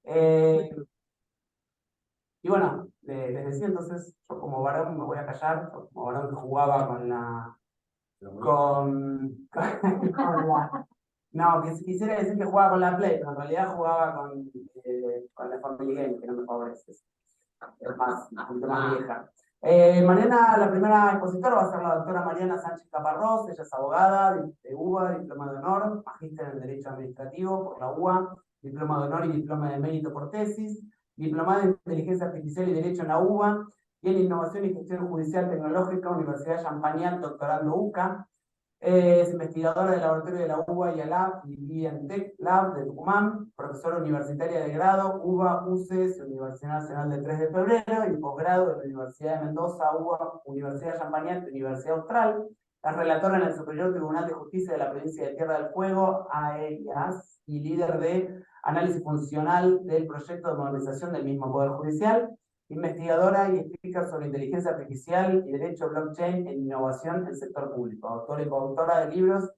Eh, y bueno, les decía entonces, yo como varón me voy a callar, yo como varón que jugaba con la... No, quisiera decir que jugaba con la Play, pero en realidad jugaba con la Family Game, que no me favorece. Es más, un poquito más vieja. Mariana, la primera expositora va a ser la doctora Mariana Sánchez Caparrós. Ella es abogada de UBA, diploma de honor, magíster en Derecho Administrativo por la UBA, diploma de honor y diploma de mérito por tesis, diplomada en Inteligencia Artificial y Derecho en la UBA, y en Innovación y Gestión Judicial Tecnológica, Universidad Champagnat, doctorando UCA. Es investigadora del laboratorio de la UBA y ALAB y Tech Lab de Tucumán, profesora universitaria de grado, UBA, UCES, Universidad Nacional de 3 de Febrero, y posgrado de la Universidad de Mendoza, UBA, Universidad Champagnat, Universidad Austral. Es relatora en el Superior Tribunal de Justicia de la Provincia de Tierra del Fuego, AEIAS, y líder de análisis funcional del proyecto de modernización del mismo Poder Judicial. Investigadora y speaker sobre inteligencia artificial y derecho blockchain en innovación en el sector público, autora y coautora de libros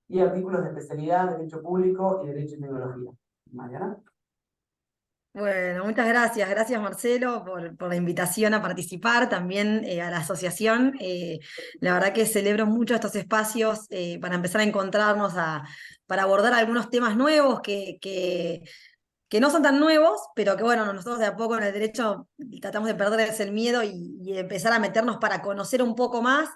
y artículos de especialidad, derecho público y derecho y tecnología. Mariana. Bueno, muchas gracias. Gracias, Marcelo, por la invitación a participar, también a la asociación. La verdad que celebro mucho estos espacios para empezar a encontrarnos, para abordar algunos temas nuevos que no son tan nuevos, pero que bueno, nosotros de a poco en el derecho tratamos de perder ese miedo y empezar a meternos para conocer un poco más.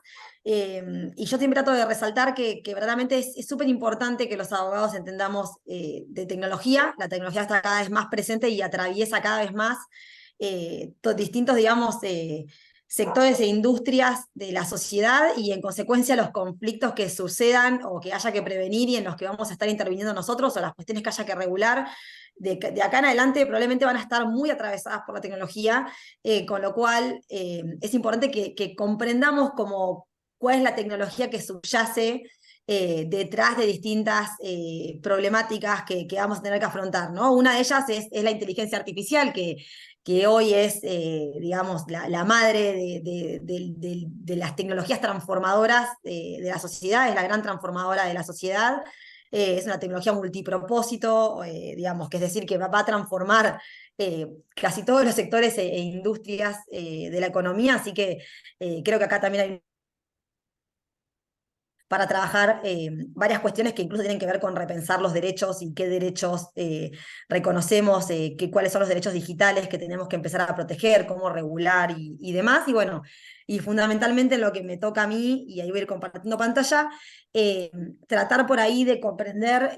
Y yo siempre trato de resaltar que verdaderamente es súper importante que los abogados entendamos de tecnología. La tecnología está cada vez más presente y atraviesa cada vez más distintos, digamos, sectores e industrias de la sociedad y en consecuencia los conflictos que sucedan o que haya que prevenir y en los que vamos a estar interviniendo nosotros o las cuestiones que haya que regular de acá en adelante probablemente van a estar muy atravesadas por la tecnología, con lo cual es importante que comprendamos como cuál es la tecnología que subyace detrás de distintas problemáticas que vamos a tener que afrontar, ¿no? Una de ellas es la inteligencia artificial, que hoy es, digamos, la madre de las tecnologías transformadoras de la sociedad, es la gran transformadora de la sociedad. Es una tecnología multipropósito, digamos, que es decir, que va a transformar casi todos los sectores e industrias de la economía, así que creo que acá también hay para trabajar varias cuestiones que incluso tienen que ver con repensar los derechos y qué derechos reconocemos, cuáles son los derechos digitales que tenemos que empezar a proteger, cómo regular y demás. Y bueno, y fundamentalmente lo que me toca a mí, y ahí voy a ir compartiendo pantalla, tratar por ahí de comprender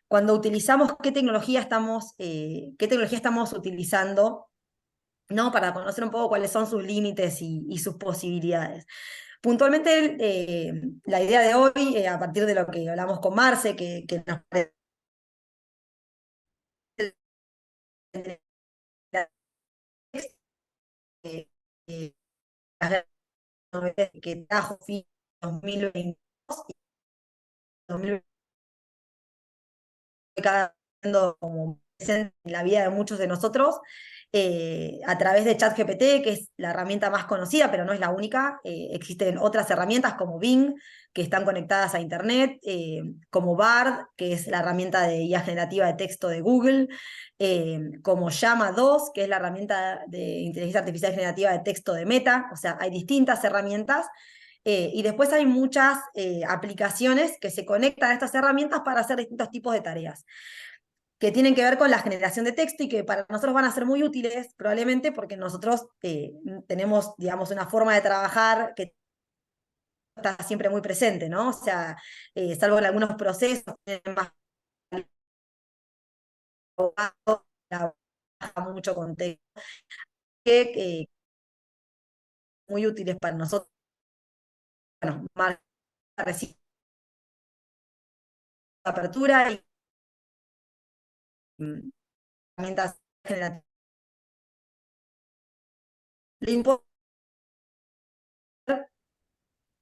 cuando utilizamos qué tecnología estamos utilizando, ¿no? Para conocer un poco cuáles son sus límites y sus posibilidades. Puntualmente, la idea de hoy, a partir de lo que hablamos con Marce, que nos parece eh, eh, que trajo fin 2022 y 2022 como presente en la vida de muchos de nosotros, a través de ChatGPT, que es la herramienta más conocida, pero no es la única. Existen otras herramientas como Bing, que están conectadas a Internet, como Bard, que es la herramienta de IA generativa de texto de Google, como Llama 2, que es la herramienta de inteligencia artificial generativa de texto de Meta. O sea, hay distintas herramientas. Y después hay muchas aplicaciones que se conectan a estas herramientas para hacer distintos tipos de tareas que tienen que ver con la generación de texto y que para nosotros van a ser muy útiles, probablemente porque nosotros tenemos, digamos, una forma de trabajar que está siempre muy presente, ¿no? O sea, salvo en algunos procesos, más trabaja mucho con texto, que muy útiles para nosotros, bueno, más recién apertura y herramientas generativas. Lo importante,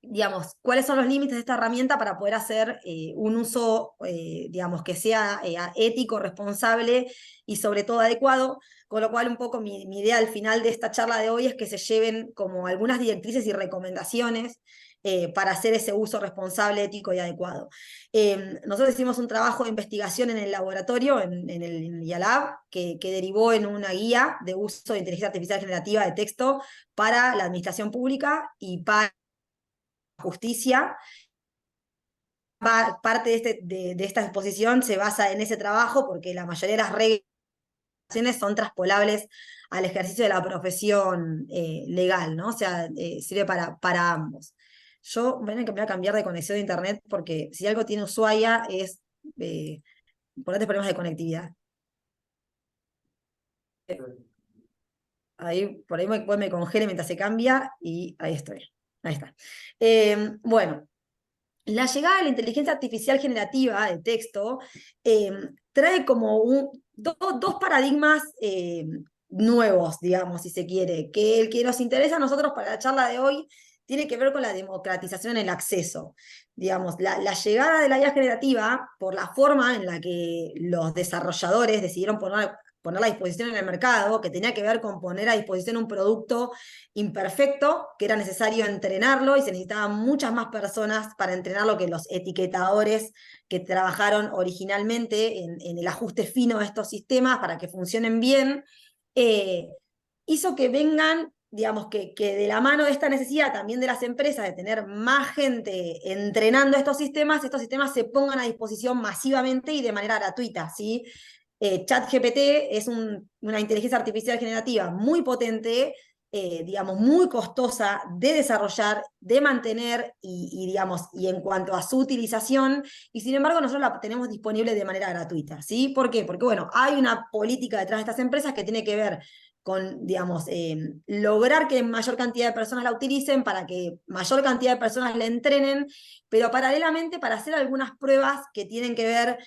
digamos, cuáles son los límites de esta herramienta para poder hacer un uso, digamos, que sea ético, responsable y sobre todo adecuado, con lo cual un poco mi idea al final de esta charla de hoy es que se lleven como algunas directrices y recomendaciones para hacer ese uso responsable, ético y adecuado. Nosotros hicimos un trabajo de investigación en el laboratorio, en el IALAB, que derivó en una guía de uso de inteligencia artificial generativa de texto para la administración pública y para la justicia. Parte de esta exposición se basa en ese trabajo porque la mayoría de las reglas son traspolables al ejercicio de la profesión legal, ¿no? O sea, sirve para ambos. Yo voy a cambiar de conexión de internet porque si algo tiene Ushuaia es importantes problemas de conectividad. Ahí, por ahí me congele mientras se cambia y ahí estoy. Ahí está. Bueno, la llegada de la inteligencia artificial generativa de texto trae como dos paradigmas nuevos, digamos, si se quiere, que el que nos interesa a nosotros para la charla de hoy tiene que ver con la democratización en el acceso. Digamos, la llegada de la IA generativa, por la forma en la que los desarrolladores decidieron ponerla a disposición en el mercado, que tenía que ver con poner a disposición un producto imperfecto, que era necesario entrenarlo y se necesitaban muchas más personas para entrenarlo que los etiquetadores que trabajaron originalmente en el ajuste fino de estos sistemas para que funcionen bien, hizo que vengan, digamos, que de la mano de esta necesidad también de las empresas de tener más gente entrenando estos sistemas se pongan a disposición masivamente y de manera gratuita, ¿sí? ChatGPT es una inteligencia artificial generativa muy potente, digamos, muy costosa de desarrollar, de mantener digamos, y en cuanto a su utilización, y sin embargo nosotros la tenemos disponible de manera gratuita, ¿sí? ¿Por qué? Porque, bueno, hay una política detrás de estas empresas que tiene que ver con, digamos, lograr que mayor cantidad de personas la utilicen para que mayor cantidad de personas la entrenen, pero paralelamente para hacer algunas pruebas que tienen que ver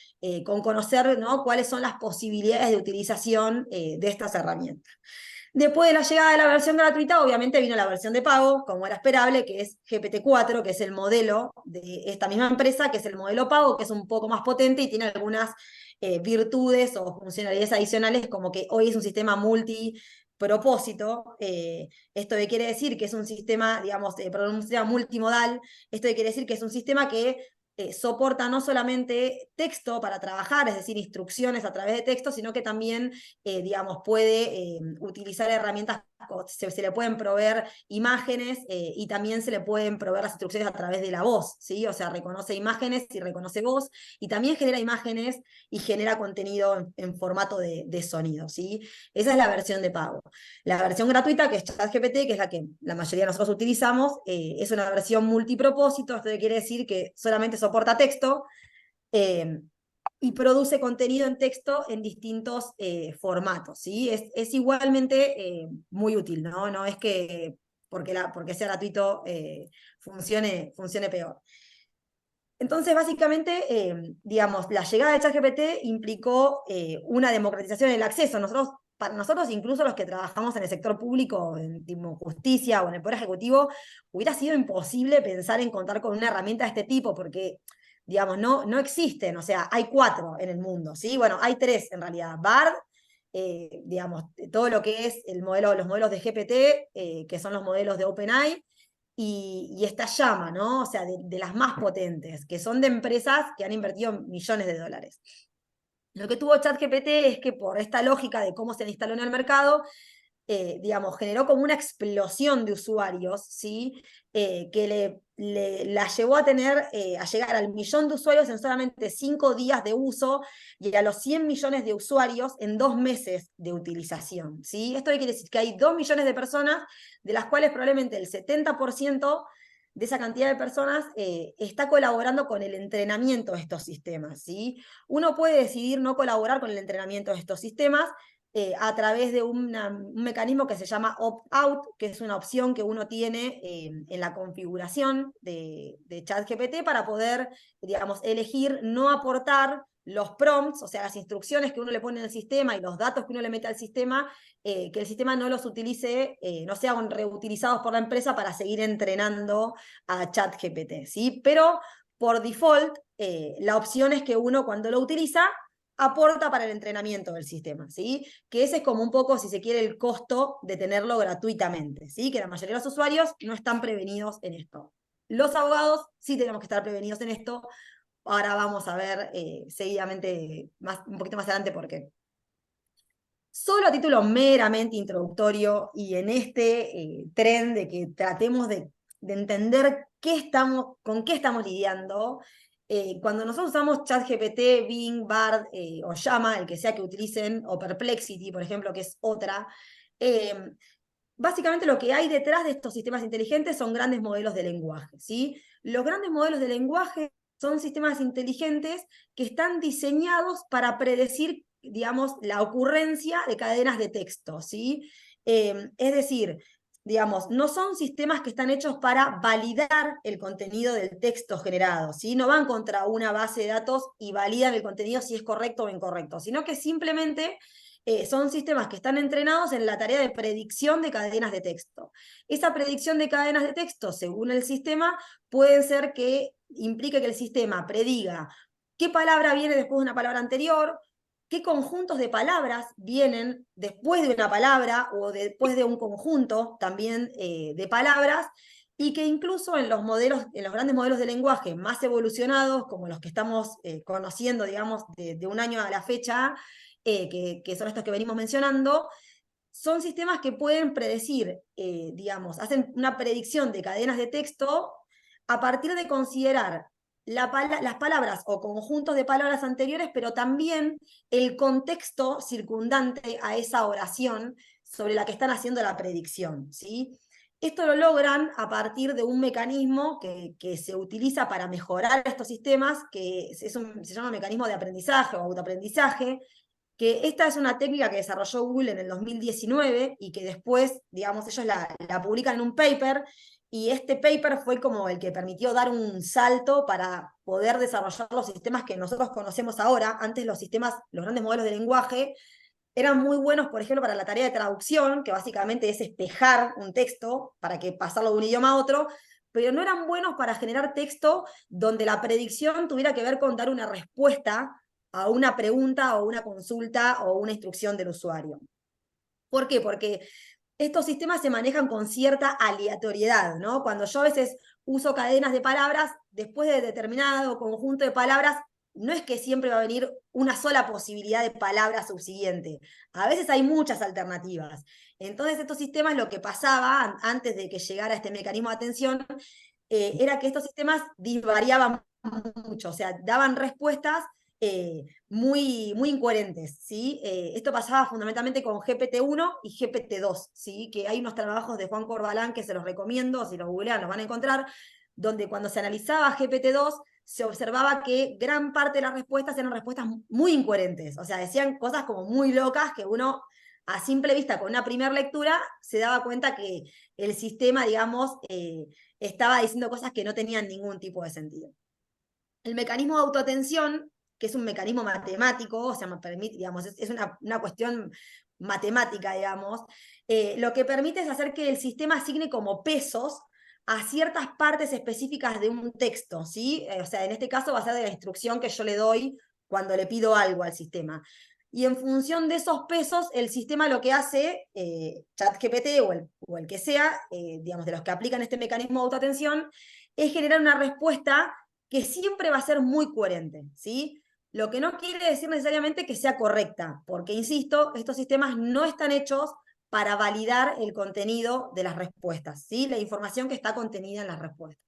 con conocer, ¿no?, cuáles son las posibilidades de utilización de estas herramientas. Después de la llegada de la versión gratuita, obviamente vino la versión de pago, como era esperable, que es GPT-4, que es el modelo de esta misma empresa, que es el modelo pago, que es un poco más potente y tiene algunas virtudes o funcionalidades adicionales, como que hoy es un sistema multipropósito. Esto quiere decir que es un sistema, digamos, un sistema multimodal. Esto quiere decir que es un sistema que soporta no solamente texto para trabajar, es decir, instrucciones a través de texto, sino que también, digamos, puede utilizar herramientas, se le pueden proveer imágenes y también se le pueden proveer las instrucciones a través de la voz, ¿sí? O sea, reconoce imágenes y reconoce voz, y también genera imágenes y genera contenido en formato de sonido, ¿sí? Esa es la versión de pago. La versión gratuita, que es ChatGPT, que es la que la mayoría de nosotros utilizamos, es una versión multipropósito. Esto quiere decir que solamente soporta texto eh, y produce contenido en texto en distintos formatos, ¿sí? Es igualmente muy útil, ¿no? No es que porque sea gratuito funcione peor. Entonces, básicamente, digamos, la llegada de ChatGPT implicó una democratización del acceso. Para nosotros, incluso los que trabajamos en el sector público, en tipo, justicia o en el Poder Ejecutivo, hubiera sido imposible pensar en contar con una herramienta de este tipo, porque, digamos, no existen. O sea, hay 4 en el mundo, ¿sí? Bueno, hay 3 en realidad. BARD, digamos, todo lo que es los modelos de GPT, que son los modelos de OpenAI, y esta llama, ¿no? O sea, de las más potentes, que son de empresas que han invertido millones de dólares. Lo que tuvo ChatGPT es que por esta lógica de cómo se instaló en el mercado, digamos, generó como una explosión de usuarios, ¿sí? Que la llevó a llegar al 1.000.000 de usuarios en solamente 5 días de uso y a los 100 millones de usuarios en 2 meses de utilización, ¿sí? Esto quiere decir que hay 2 millones de personas, de las cuales probablemente el 70% de esa cantidad de personas está colaborando con el entrenamiento de estos sistemas, ¿sí? Uno puede decidir no colaborar con el entrenamiento de estos sistemas a través de un mecanismo que se llama opt-out, que es una opción que uno tiene en la configuración de ChatGPT para poder, digamos, elegir no aportar los prompts, o sea, las instrucciones que uno le pone en el sistema y los datos que uno le mete al sistema, que el sistema no los utilice, no sean reutilizados por la empresa para seguir entrenando a ChatGPT, ¿sí? Pero por default, la opción es que uno cuando lo utiliza aporta para el entrenamiento del sistema, ¿sí? Que ese es como un poco, si se quiere, el costo de tenerlo gratuitamente, ¿sí? Que la mayoría de los usuarios no están prevenidos en esto. Los abogados sí tenemos que estar prevenidos en esto. Ahora vamos a ver seguidamente, un poquito más adelante, por qué. Solo a título meramente introductorio y en este tren de que tratemos de entender con qué estamos lidiando, cuando nosotros usamos ChatGPT, Bing, Bard o Llama, el que sea que utilicen, o Perplexity, por ejemplo, que es otra, eh, básicamente lo que hay detrás de estos sistemas inteligentes son grandes modelos de lenguaje, ¿sí? Los grandes modelos de lenguaje son sistemas inteligentes que están diseñados para predecir, digamos, la ocurrencia de cadenas de texto, ¿sí? Es decir, digamos, no son sistemas que están hechos para validar el contenido del texto generado, ¿sí? No van contra una base de datos y validan el contenido si es correcto o incorrecto, sino que simplemente son sistemas que están entrenados en la tarea de predicción de cadenas de texto. Esa predicción de cadenas de texto, según el sistema, puede ser que implique que el sistema prediga qué palabra viene después de una palabra anterior, qué conjuntos de palabras vienen después de una palabra o después de un conjunto también de palabras, y que incluso en los modelos, en los grandes modelos de lenguaje más evolucionados, como los que estamos conociendo, digamos, de un año a la fecha, que son estos que venimos mencionando, son sistemas que pueden predecir, digamos, hacen una predicción de cadenas de texto a partir de considerar las palabras o conjuntos de palabras anteriores, pero también el contexto circundante a esa oración sobre la que están haciendo la predicción, ¿sí? Esto lo logran a partir de un mecanismo que se utiliza para mejorar estos sistemas, que se llama mecanismo de aprendizaje o autoaprendizaje, que esta es una técnica que desarrolló Google en el 2019 y que después, digamos, ellos la publican en un paper, y este paper fue como el que permitió dar un salto para poder desarrollar los sistemas que nosotros conocemos ahora. Antes los sistemas, los grandes modelos de lenguaje, eran muy buenos, por ejemplo, para la tarea de traducción, que básicamente es espejar un texto para que pasarlo de un idioma a otro, pero no eran buenos para generar texto donde la predicción tuviera que ver con dar una respuesta a una pregunta o una consulta o una instrucción del usuario. ¿Por qué? Porque estos sistemas se manejan con cierta aleatoriedad, ¿no? Cuando yo a veces uso cadenas de palabras, después de determinado conjunto de palabras, no es que siempre va a venir una sola posibilidad de palabra subsiguiente. A veces hay muchas alternativas. Entonces, estos sistemas, lo que pasaba antes de que llegara este mecanismo de atención, era que estos sistemas disvariaban mucho, o sea, daban respuestas muy incoherentes, ¿sí? Esto pasaba fundamentalmente con GPT-1 y GPT-2, ¿sí? Que hay unos trabajos de Juan Corbalán que se los recomiendo, si los googlean los van a encontrar, donde cuando se analizaba GPT-2 se observaba que gran parte de las respuestas eran respuestas muy incoherentes, o sea, decían cosas como muy locas que uno a simple vista con una primera lectura se daba cuenta que el sistema, digamos, estaba diciendo cosas que no tenían ningún tipo de sentido. El mecanismo de autoatención, que es un mecanismo matemático, o sea, permite, digamos, es una cuestión matemática, digamos, lo que permite es hacer que el sistema asigne como pesos a ciertas partes específicas de un texto, ¿sí? O sea, en este caso va a ser de la instrucción que yo le doy cuando le pido algo al sistema. Y en función de esos pesos, el sistema lo que hace, ChatGPT o el que sea, digamos, de los que aplican este mecanismo de autoatención, es generar una respuesta que siempre va a ser muy coherente, ¿sí? Lo que no quiere decir necesariamente que sea correcta, porque, insisto, estos sistemas no están hechos para validar el contenido de las respuestas, ¿sí? La información que está contenida en las respuestas.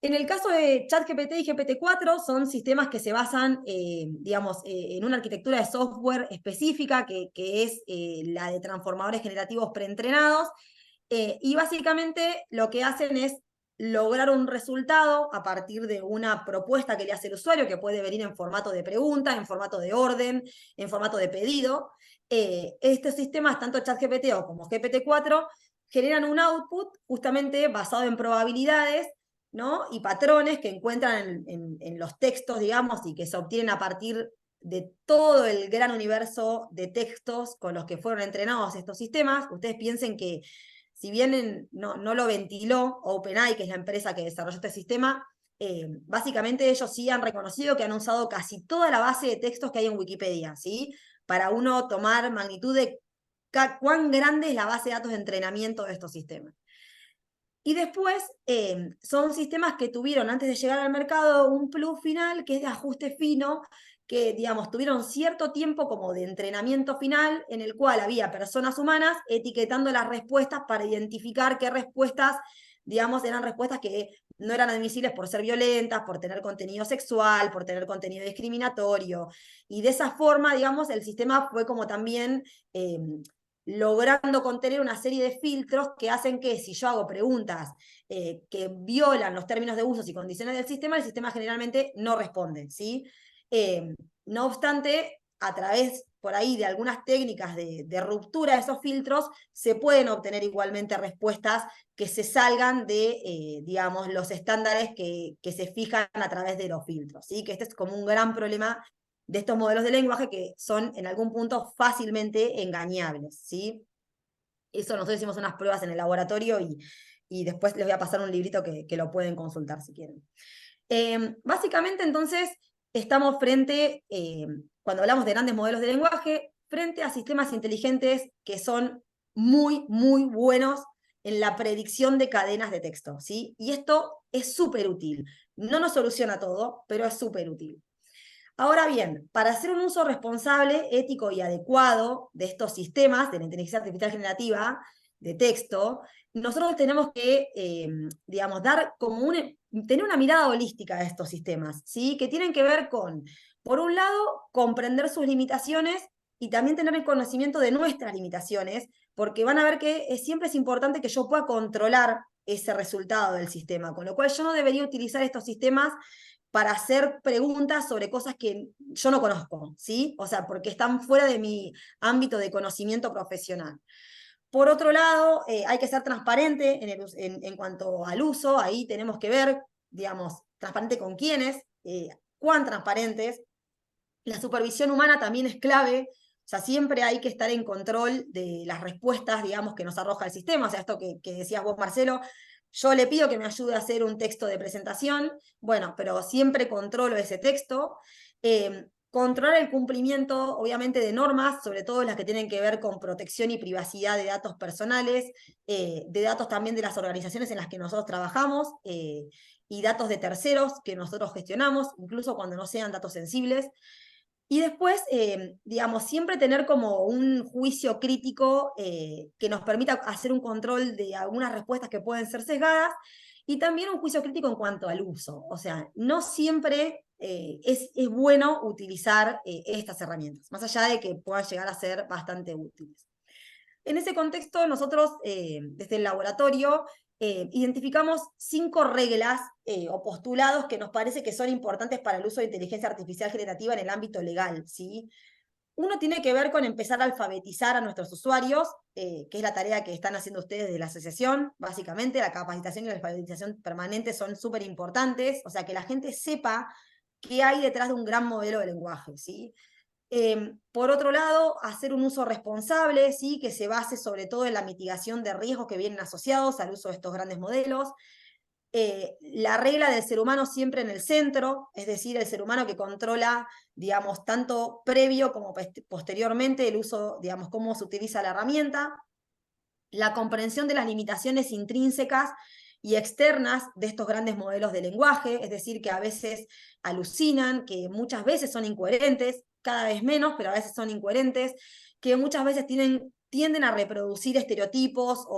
En el caso de ChatGPT y GPT-4 son sistemas que se basan, digamos, en una arquitectura de software específica, que es la de transformadores generativos preentrenados, y básicamente lo que hacen es lograr un resultado a partir de una propuesta que le hace el usuario, que puede venir en formato de pregunta, en formato de orden, en formato de pedido. Estos sistemas, tanto ChatGPT o como GPT-4, generan un output justamente basado en probabilidades, ¿no? Y patrones que encuentran en los textos, digamos, y que se obtienen a partir de todo el gran universo de textos con los que fueron entrenados estos sistemas. Ustedes piensen que si bien no lo ventiló OpenAI, que es la empresa que desarrolló este sistema, básicamente ellos sí han reconocido que han usado casi toda la base de textos que hay en Wikipedia, ¿sí? Para uno tomar magnitud de cuán grande es la base de datos de entrenamiento de estos sistemas. Y después son sistemas que tuvieron antes de llegar al mercado un plus final que es de ajuste fino, que digamos tuvieron cierto tiempo como de entrenamiento final en el cual había personas humanas etiquetando las respuestas para identificar qué respuestas, digamos, eran respuestas que no eran admisibles por ser violentas, por tener contenido sexual, por tener contenido discriminatorio. Y de esa forma, digamos, el sistema fue como también logrando contener una serie de filtros que hacen que si yo hago preguntas que violan los términos de usos y condiciones del sistema, el sistema generalmente no responde, ¿sí? No obstante, a través por ahí de algunas técnicas de ruptura de esos filtros, se pueden obtener igualmente respuestas que se salgan de, digamos, los estándares que se fijan a través de los filtros, ¿sí? Que este es como un gran problema de estos modelos de lenguaje que son en algún punto fácilmente engañables, ¿sí? Eso nosotros hicimos unas pruebas en el laboratorio y después les voy a pasar un librito que lo pueden consultar si quieren. Básicamente entonces estamos frente, cuando hablamos de grandes modelos de lenguaje, frente a sistemas inteligentes que son muy, muy buenos en la predicción de cadenas de texto, ¿sí? Y esto es súper útil. No nos soluciona todo, pero es súper útil. Ahora bien, para hacer un uso responsable, ético y adecuado de estos sistemas de la inteligencia artificial generativa de texto, nosotros tenemos que, digamos, dar como tener una mirada holística a estos sistemas, ¿sí? Que tienen que ver con, por un lado, comprender sus limitaciones y también tener el conocimiento de nuestras limitaciones, porque van a ver que siempre es importante que yo pueda controlar ese resultado del sistema, con lo cual yo no debería utilizar estos sistemas para hacer preguntas sobre cosas que yo no conozco, ¿sí? O sea, porque están fuera de mi ámbito de conocimiento profesional. Por otro lado, hay que ser transparente en cuanto al uso, ahí tenemos que ver, digamos, transparente con quiénes, cuán transparentes. La supervisión humana también es clave, o sea, siempre hay que estar en control de las respuestas, digamos, que nos arroja el sistema, o sea, esto que decías vos, Marcelo, yo le pido que me ayude a hacer un texto de presentación, bueno, pero siempre controlo ese texto. Controlar el cumplimiento, obviamente, de normas, sobre todo las que tienen que ver con protección y privacidad de datos personales, de datos también de las organizaciones en las que nosotros trabajamos, y datos de terceros que nosotros gestionamos, incluso cuando no sean datos sensibles. Y después, digamos, siempre tener como un juicio crítico que nos permita hacer un control de algunas respuestas que pueden ser sesgadas y también un juicio crítico en cuanto al uso. O sea, no siempre es bueno utilizar estas herramientas, más allá de que puedan llegar a ser bastante útiles. En ese contexto, nosotros desde el laboratorio identificamos 5 reglas o postulados que nos parece que son importantes para el uso de inteligencia artificial generativa en el ámbito legal, ¿sí? Uno tiene que ver con empezar a alfabetizar a nuestros usuarios, que es la tarea que están haciendo ustedes de la asociación, básicamente. La capacitación y la alfabetización permanente son súper importantes, o sea, que la gente sepa qué hay detrás de un gran modelo de lenguaje, ¿sí? Por otro lado, hacer un uso responsable, ¿sí? Que se base sobre todo en la mitigación de riesgos que vienen asociados al uso de estos grandes modelos. La regla del ser humano siempre en el centro, es decir, el ser humano que controla, digamos, tanto previo como posteriormente el uso, digamos, cómo se utiliza la herramienta. La comprensión de las limitaciones intrínsecas y externas de estos grandes modelos de lenguaje, es decir, que a veces alucinan, que muchas veces son incoherentes, cada vez menos, pero a veces son incoherentes, que muchas veces tienden a reproducir estereotipos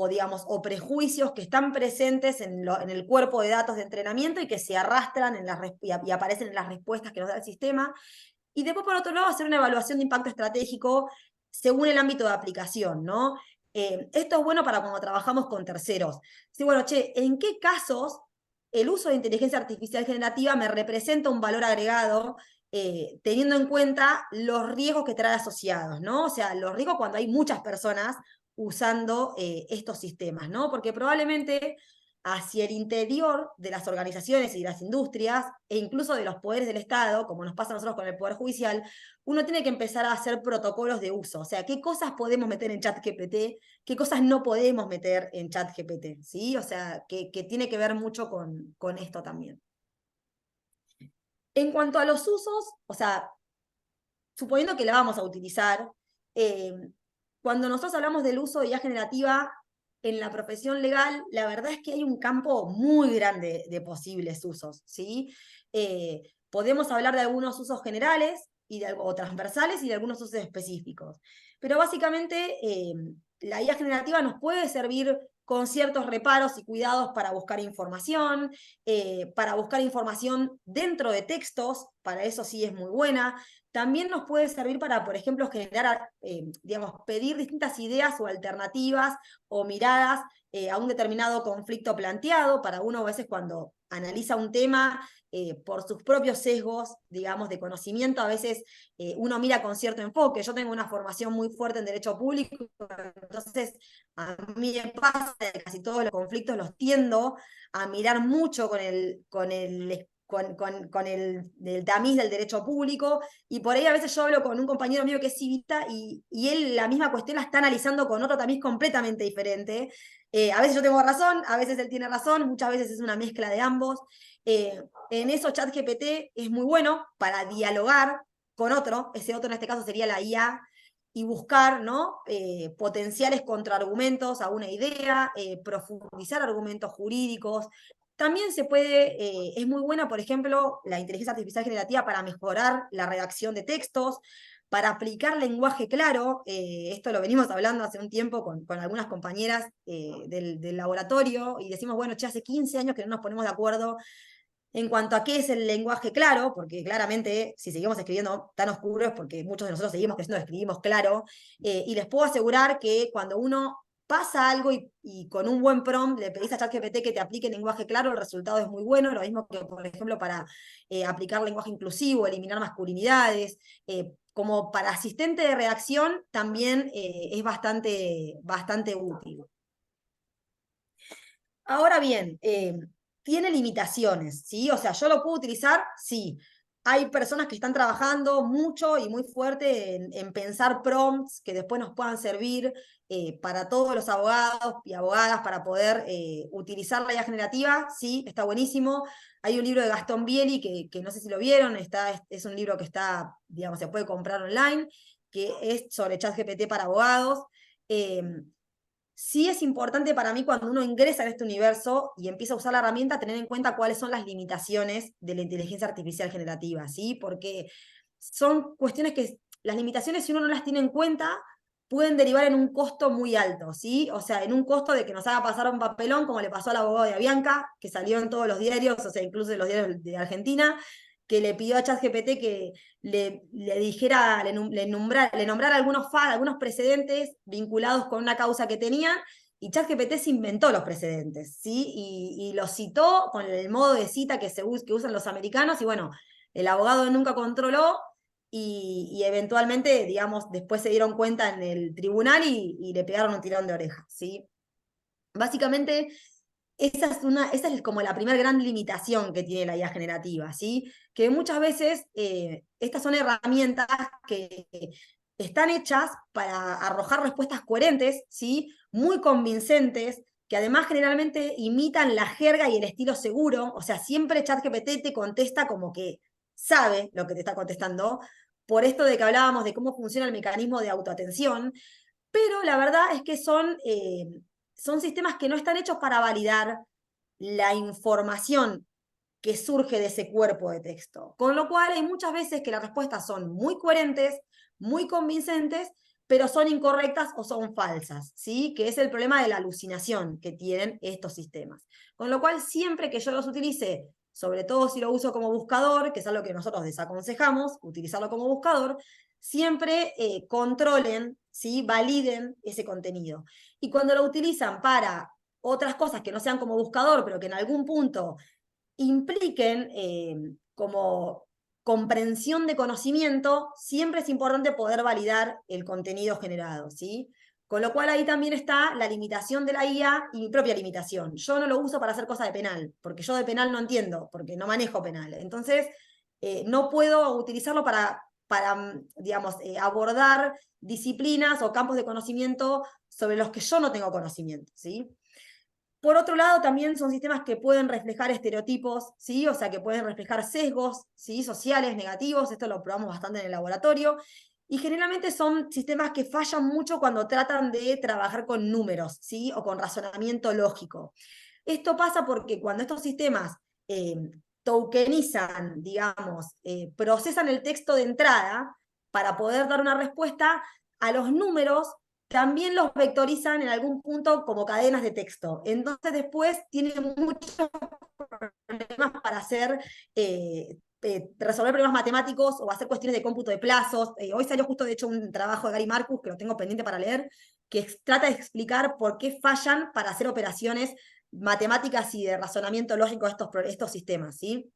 digamos, o prejuicios que están presentes en el cuerpo de datos de entrenamiento y que se arrastran y aparecen en las respuestas que nos da el sistema. Y después, por otro lado, hacer una evaluación de impacto estratégico según el ámbito de aplicación, ¿no? Esto es bueno para cuando trabajamos con terceros. Sí, bueno, che, ¿en qué casos el uso de inteligencia artificial generativa me representa un valor agregado teniendo en cuenta los riesgos que trae asociados, ¿no? O sea, los riesgos cuando hay muchas personas usando estos sistemas, ¿no? Porque probablemente hacia el interior de las organizaciones y las industrias, e incluso de los poderes del Estado, como nos pasa a nosotros con el Poder Judicial, uno tiene que empezar a hacer protocolos de uso. O sea, qué cosas podemos meter en ChatGPT, qué cosas no podemos meter en ChatGPT, ¿sí? O sea, que tiene que ver mucho con esto también. En cuanto a los usos, o sea, suponiendo que la vamos a utilizar, cuando nosotros hablamos del uso de IA generativa, en la profesión legal, la verdad es que hay un campo muy grande de posibles usos, ¿sí? Podemos hablar de algunos usos generales o transversales y de algunos usos específicos. Pero básicamente la IA generativa nos puede servir con ciertos reparos y cuidados para buscar información dentro de textos, para eso sí es muy buena. También nos puede servir para, por ejemplo, generar, digamos, pedir distintas ideas o alternativas o miradas a un determinado conflicto planteado. Para uno a veces cuando analiza un tema por sus propios sesgos, digamos, de conocimiento, a veces uno mira con cierto enfoque. Yo tengo una formación muy fuerte en derecho público, entonces a mí me pasa que casi todos los conflictos los tiendo a mirar mucho con el tamiz del derecho público, y por ahí a veces yo hablo con un compañero mío que es civista y él la misma cuestión la está analizando con otro tamiz completamente diferente. A veces yo tengo razón, a veces él tiene razón, muchas veces es una mezcla de ambos. En eso ChatGPT es muy bueno para dialogar con otro, ese otro en este caso sería la IA, y buscar, ¿no? Potenciales contraargumentos a una idea, profundizar argumentos jurídicos. También se puede, es muy buena, por ejemplo, la inteligencia artificial generativa para mejorar la redacción de textos, para aplicar lenguaje claro. Esto lo venimos hablando hace un tiempo con algunas compañeras del laboratorio, y decimos, bueno, che, hace 15 años que no nos ponemos de acuerdo en cuanto a qué es el lenguaje claro, porque claramente si seguimos escribiendo tan oscuro es porque muchos de nosotros seguimos creyendo que escribimos claro, y les puedo asegurar que cuando uno pasa algo y con un buen prompt le pedís a ChatGPT que te aplique lenguaje claro, el resultado es muy bueno. Lo mismo que, por ejemplo, para aplicar lenguaje inclusivo, eliminar masculinidades, como para asistente de redacción también es bastante útil. Ahora bien, tiene limitaciones, ¿sí? O sea, ¿yo lo puedo utilizar? Sí. Hay personas que están trabajando mucho y muy fuerte en pensar prompts que después nos puedan servir para todos los abogados y abogadas para poder utilizar la IA generativa. Sí, está buenísimo. Hay un libro de Gastón Bieli que no sé si lo vieron, es un libro que está, digamos, se puede comprar online, que es sobre ChatGPT para abogados. Eh, Sí es importante para mí cuando uno ingresa en este universo y empieza a usar la herramienta, tener en cuenta cuáles son las limitaciones de la inteligencia artificial generativa, ¿sí? Porque son cuestiones que las limitaciones, si uno no las tiene en cuenta, pueden derivar en un costo muy alto, ¿sí? O sea, en un costo de que nos haga pasar un papelón, como le pasó al abogado de Avianca, que salió en todos los diarios, o sea, incluso en los diarios de Argentina, que le pidió a ChatGPT que le dijera, le nombrara algunos precedentes vinculados con una causa que tenían, y ChatGPT se inventó los precedentes, ¿sí? Y los citó con el modo de cita que usan los americanos, y bueno, el abogado nunca controló, y eventualmente, digamos, después se dieron cuenta en el tribunal y le pegaron un tirón de oreja, ¿sí? Básicamente, esa es como la primera gran limitación que tiene la IA generativa, ¿sí? Que muchas veces estas son herramientas que están hechas para arrojar respuestas coherentes, ¿sí? Muy convincentes, que además generalmente imitan la jerga y el estilo seguro. O sea, siempre ChatGPT te contesta como que sabe lo que te está contestando, por esto de que hablábamos de cómo funciona el mecanismo de autoatención. Pero la verdad es que son sistemas que no están hechos para validar la información que surge de ese cuerpo de texto. Con lo cual hay muchas veces que las respuestas son muy coherentes, muy convincentes, pero son incorrectas o son falsas, ¿sí? Que es el problema de la alucinación que tienen estos sistemas. Con lo cual, siempre que yo los utilice, sobre todo si lo uso como buscador, que es algo que nosotros desaconsejamos, utilizarlo como buscador, siempre controlen, ¿sí? Validen ese contenido. Y cuando lo utilizan para otras cosas que no sean como buscador, pero que en algún punto impliquen como comprensión de conocimiento, siempre es importante poder validar el contenido generado, ¿sí? Con lo cual ahí también está la limitación de la IA y mi propia limitación. Yo no lo uso para hacer cosas de penal, porque yo de penal no entiendo, porque no manejo penal. Entonces, no puedo utilizarlo para digamos, abordar disciplinas o campos de conocimiento sobre los que yo no tengo conocimiento, ¿sí? Por otro lado, también son sistemas que pueden reflejar estereotipos, ¿sí? O sea, que pueden reflejar sesgos, ¿sí? Sociales, negativos. Esto lo probamos bastante en el laboratorio. y generalmente son sistemas que fallan mucho cuando tratan de trabajar con números, ¿sí? O con razonamiento lógico. Esto pasa porque cuando estos sistemas eh, tokenizan, digamos, procesan el texto de entrada para poder dar una respuesta a los números, también los vectorizan en algún punto como cadenas de texto. Entonces después tienen muchos problemas para hacer resolver problemas matemáticos o hacer cuestiones de cómputo de plazos. Hoy salió justo, de hecho, un trabajo de Gary Marcus, que lo tengo pendiente para leer, que trata de explicar por qué fallan para hacer operaciones matemáticas y de razonamiento lógico estos sistemas, ¿sí?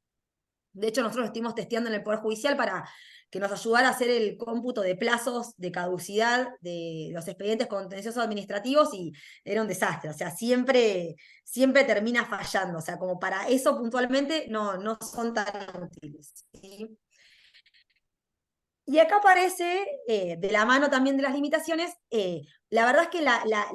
De hecho, nosotros lo estuvimos testeando en el Poder Judicial para que nos ayudara a hacer el cómputo de plazos de caducidad de los expedientes contenciosos administrativos y era un desastre. O sea, siempre termina fallando. O sea, como para eso puntualmente no son tan útiles, ¿sí? Y acá aparece, de la mano también de las limitaciones, la verdad es que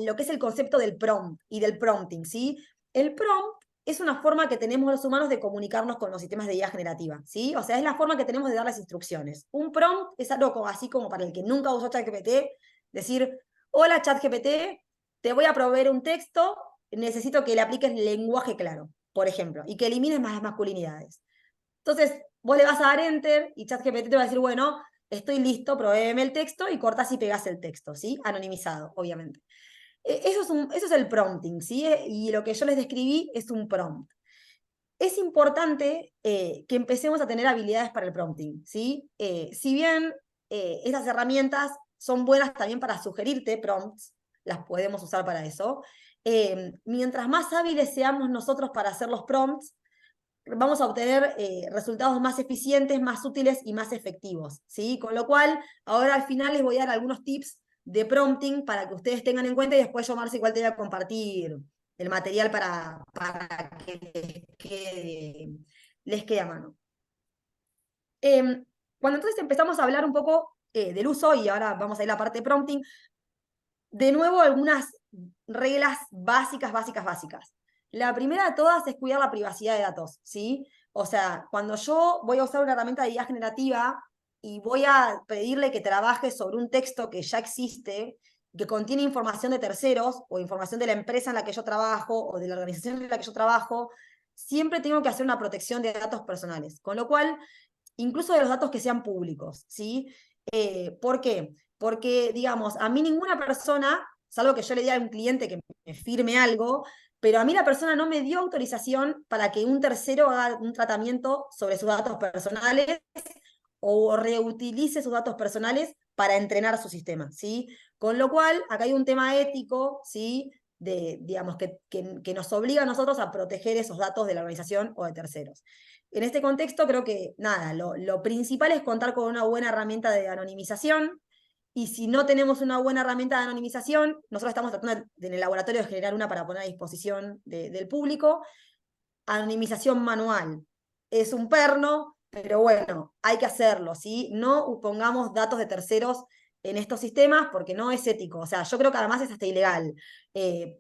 lo que es el concepto del prompt y del prompting, ¿sí? El prompt es una forma que tenemos los humanos de comunicarnos con los sistemas de IA generativa, ¿sí? O sea, es la forma que tenemos de dar las instrucciones. Un prompt es algo así como para el que nunca usó ChatGPT, decir, hola ChatGPT, te voy a proveer un texto, necesito que le apliques lenguaje claro, por ejemplo, y que elimines más las masculinidades. Entonces, vos le vas a dar enter y ChatGPT te va a decir, bueno, estoy listo, provéeme el texto y cortás y pegás el texto, ¿sí? Anonimizado, obviamente. Eso es el prompting, ¿sí? Y lo que yo les describí es un prompt. Es importante que empecemos a tener habilidades para el prompting, ¿sí? Si bien estas herramientas son buenas también para sugerirte prompts, las podemos usar para eso, mientras más hábiles seamos nosotros para hacer los prompts, vamos a obtener resultados más eficientes, más útiles y más efectivos, ¿sí? Con lo cual, ahora al final les voy a dar algunos tips de prompting para que ustedes tengan en cuenta y después yo, Marce, igual te voy a compartir el material para que les quede a mano. Cuando entonces empezamos a hablar un poco del uso, y ahora vamos a ir a la parte de prompting, de nuevo algunas reglas básicas. La primera de todas es cuidar la privacidad de datos, ¿sí? O sea, cuando yo voy a usar una herramienta de IA generativa y voy a pedirle que trabaje sobre un texto que ya existe, que contiene información de terceros o información de la empresa en la que yo trabajo o de la organización en la que yo trabajo, siempre tengo que hacer una protección de datos personales. Con lo cual, incluso de los datos que sean públicos, ¿sí? ¿Por qué? Porque, digamos, a mí ninguna persona, salvo que yo le diga a un cliente que me firme algo, pero a mí la persona no me dio autorización para que un tercero haga un tratamiento sobre sus datos personales o reutilice sus datos personales para entrenar su sistema, ¿sí? Con lo cual, acá hay un tema ético, ¿sí? Digamos, que nos obliga a nosotros a proteger esos datos de la organización o de terceros. En este contexto, creo que, nada, lo principal es contar con una buena herramienta de anonimización, y si no tenemos una buena herramienta de anonimización, nosotros estamos tratando en el laboratorio de generar una para poner a disposición del público. Anonimización manual. Es un perno, pero bueno, hay que hacerlo, ¿sí? No pongamos datos de terceros en estos sistemas porque no es ético. O sea, yo creo que además es hasta ilegal.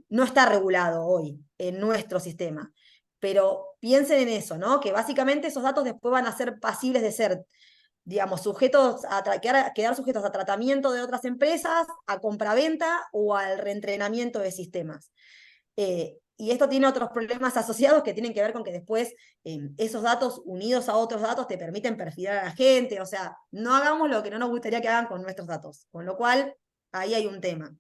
No está regulado hoy en nuestro sistema. Pero piensen en eso, ¿no? Que básicamente esos datos después van a ser pasibles de ser, digamos, sujetos quedar sujetos a tratamiento de otras empresas, a compraventa o al reentrenamiento de sistemas. Y esto tiene otros problemas asociados que tienen que ver con que después esos datos unidos a otros datos te permiten perfilar a la gente. O sea, no hagamos lo que no nos gustaría que hagan con nuestros datos. Con lo cual, ahí hay un tema.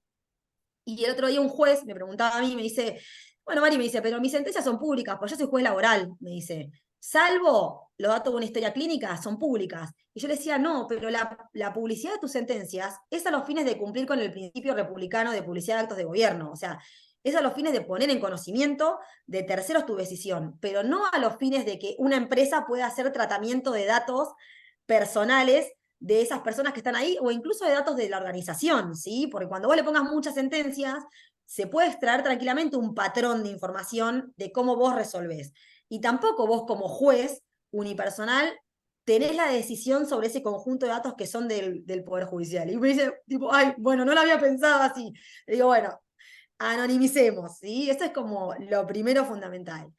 Y el otro día un juez me preguntaba a mí, me dice, bueno, Mari, me dice, pero mis sentencias son públicas, pues yo soy juez laboral, me dice. Salvo los datos de una historia clínica, son públicas. Y yo le decía, no, pero la publicidad de tus sentencias es a los fines de cumplir con el principio republicano de publicidad de actos de gobierno. O sea, es a los fines de poner en conocimiento de terceros tu decisión, pero no a los fines de que una empresa pueda hacer tratamiento de datos personales de esas personas que están ahí, o incluso de datos de la organización, ¿sí? Porque cuando vos le pongas muchas sentencias, se puede extraer tranquilamente un patrón de información de cómo vos resolvés. Y tampoco vos como juez unipersonal tenés la decisión sobre ese conjunto de datos que son del Poder Judicial. Y me dice, tipo, ay, bueno, no lo había pensado así. Le digo, bueno, anonimicemos, ¿sí? Eso es como lo primero fundamental.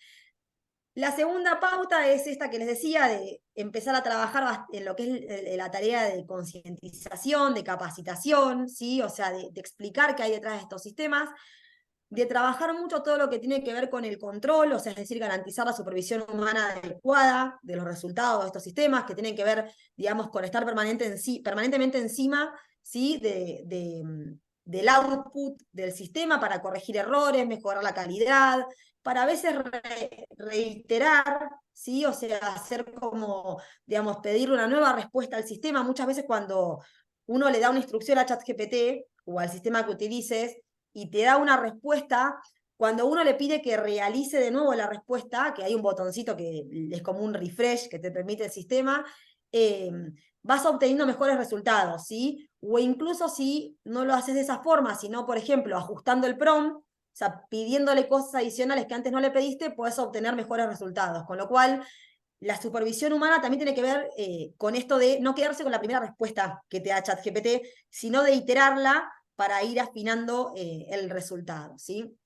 La segunda pauta es esta que les decía, de empezar a trabajar en lo que es la tarea de concientización, de capacitación, ¿sí? O sea, de explicar qué hay detrás de estos sistemas, de trabajar mucho todo lo que tiene que ver con el control, o sea, es decir, garantizar la supervisión humana adecuada de los resultados de estos sistemas, que tienen que ver, digamos, con estar permanentemente encima, ¿sí? Del output del sistema para corregir errores, mejorar la calidad, para a veces reiterar, ¿sí? O sea, hacer como, digamos, pedir una nueva respuesta al sistema. Muchas veces cuando uno le da una instrucción a ChatGPT o al sistema que utilices, y te da una respuesta, cuando uno le pide que realice de nuevo la respuesta, que hay un botoncito que es como un refresh que te permite el sistema, vas obteniendo mejores resultados, ¿sí? O incluso si no lo haces de esa forma, sino, por ejemplo, ajustando el prompt, o sea, pidiéndole cosas adicionales que antes no le pediste, puedes obtener mejores resultados. Con lo cual, la supervisión humana también tiene que ver con esto de no quedarse con la primera respuesta que te da ChatGPT, sino de iterarla para ir afinando el resultado, ¿sí?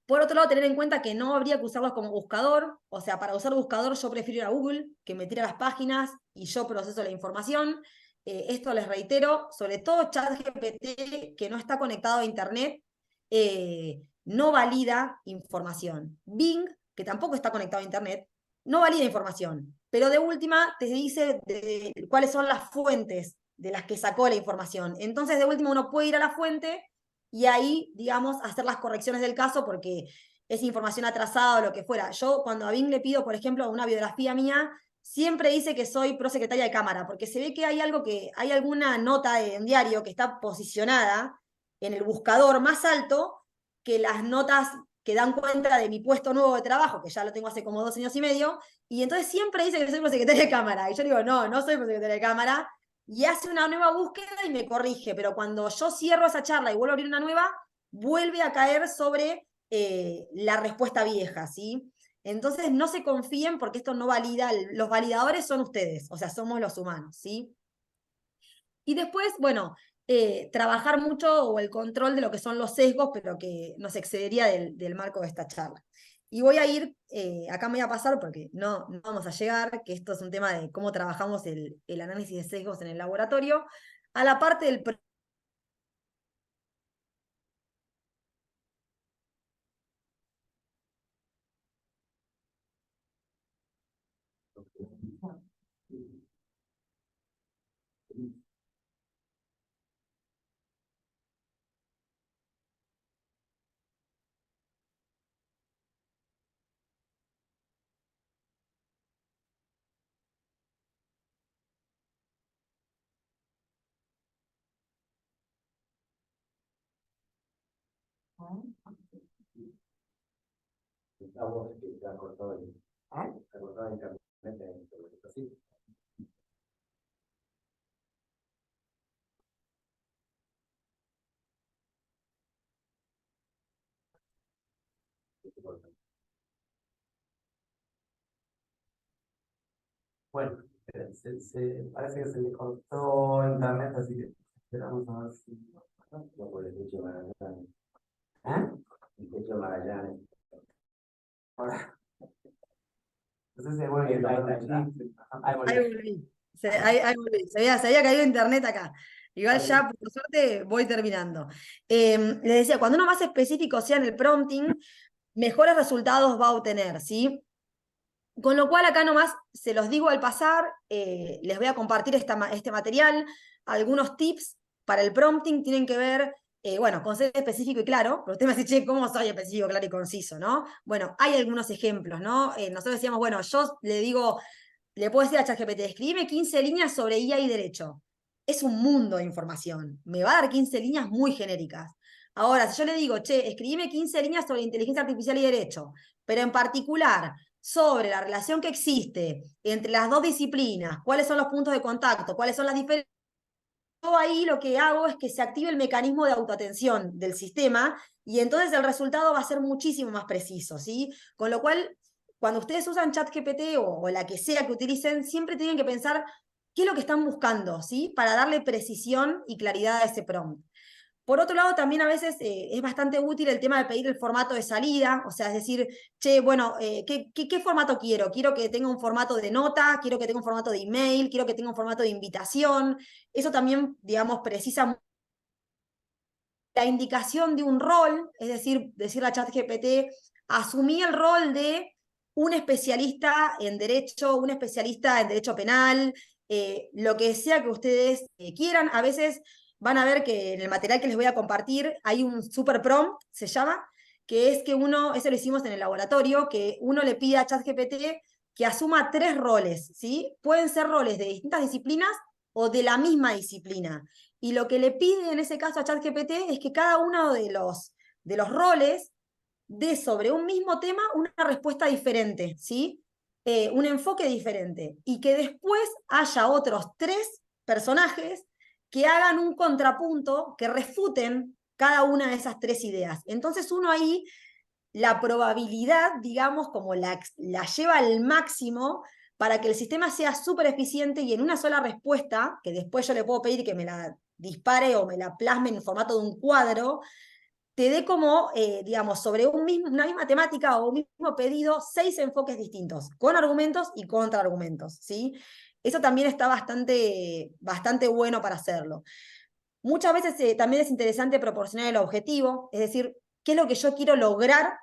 Por otro lado, tener en cuenta que no habría que usarlos como buscador, o sea, para usar buscador yo prefiero ir a Google, que me tire las páginas y yo proceso la información. Esto les reitero, sobre todo ChatGPT, que no está conectado a Internet, no valida información. Bing, que tampoco está conectado a Internet, no valida información, pero de última te dice cuáles son las fuentes de las que sacó la información. Entonces, de última, uno puede ir a la fuente y ahí, digamos, hacer las correcciones del caso porque es información atrasada o lo que fuera. Yo cuando a Bing le pido, por ejemplo, una biografía mía, siempre dice que soy prosecretaria de Cámara, porque se ve que hay algo hay alguna nota en diario que está posicionada en el buscador más alto que las notas que dan cuenta de mi puesto nuevo de trabajo, que ya lo tengo hace como 2 años y medio, y entonces siempre dice que soy prosecretaria de Cámara. Y yo digo, no, no soy prosecretaria de Cámara, y hace una nueva búsqueda y me corrige, pero cuando yo cierro esa charla y vuelvo a abrir una nueva, vuelve a caer sobre la respuesta vieja, ¿sí? Entonces no se confíen porque esto no valida, los validadores son ustedes, o sea, somos los humanos, ¿sí? Y después, bueno, trabajar mucho o el control de lo que son los sesgos, pero que nos excedería del marco de esta charla. Y voy a ir, acá me voy a pasar porque no vamos a llegar, que esto es un tema de cómo trabajamos el análisis de sesgos en el laboratorio, a la parte del... Bueno, parece que se le cortó internet, así que esperamos a ver si. No por el techo de Magallanes. ¿Eh? El techo de Magallanes. Ahora, no sé si es bueno que ahí Ahí volvió. volví. Ahí volví. Se había caído internet acá. Igual ya, por suerte, voy terminando. Les decía, cuando uno más específico sea en el prompting, mejores resultados va a obtener, ¿sí? Con lo cual acá nomás se los digo al pasar, les voy a compartir este material, algunos tips para el prompting tienen que ver, bueno, con ser específico y claro, pero usted me dice, che, ¿cómo soy específico, claro y conciso, no? Bueno, hay algunos ejemplos, ¿no? Nosotros decíamos, bueno, yo le digo, le puedo decir a ChatGPT, escribime 15 líneas sobre IA y derecho. Es un mundo de información, me va a dar 15 líneas muy genéricas. Ahora, si yo le digo, che, escribime 15 líneas sobre inteligencia artificial y derecho, pero en particular sobre la relación que existe entre las dos disciplinas, cuáles son los puntos de contacto, cuáles son las diferencias, yo ahí lo que hago es que se active el mecanismo de autoatención del sistema y entonces el resultado va a ser muchísimo más preciso, ¿sí? Con lo cual, cuando ustedes usan ChatGPT o la que sea que utilicen, siempre tienen que pensar qué es lo que están buscando, ¿sí? Para darle precisión y claridad a ese prompt. Por otro lado, también a veces es bastante útil el tema de pedir el formato de salida, o sea, es decir, che, bueno, ¿qué formato quiero? Quiero que tenga un formato de nota, quiero que tenga un formato de email, quiero que tenga un formato de invitación. Eso también, digamos, precisa la indicación de un rol, es decir, decirle a ChatGPT, asumí el rol de un especialista en derecho penal, lo que sea que ustedes quieran. A veces van a ver que en el material que les voy a compartir hay un super prompt, se llama, que es que uno, eso lo hicimos en el laboratorio, que uno le pide a ChatGPT que asuma 3 roles, ¿sí? Pueden ser roles de distintas disciplinas o de la misma disciplina. Y lo que le pide en ese caso a ChatGPT es que cada uno de los roles dé sobre un mismo tema una respuesta diferente, ¿sí? Un enfoque diferente. Y que después haya otros 3 personajes que hagan un contrapunto, que refuten cada una de esas 3 ideas. Entonces uno ahí, la probabilidad, digamos, como la lleva al máximo para que el sistema sea súper eficiente y en una sola respuesta, que después yo le puedo pedir que me la dispare o me la plasme en formato de un cuadro, te dé como, digamos, sobre una misma temática o un mismo pedido, 6 enfoques distintos, con argumentos y contraargumentos, ¿sí? Eso también está bastante bueno para hacerlo. Muchas veces también es interesante proporcionar el objetivo, es decir, qué es lo que yo quiero lograr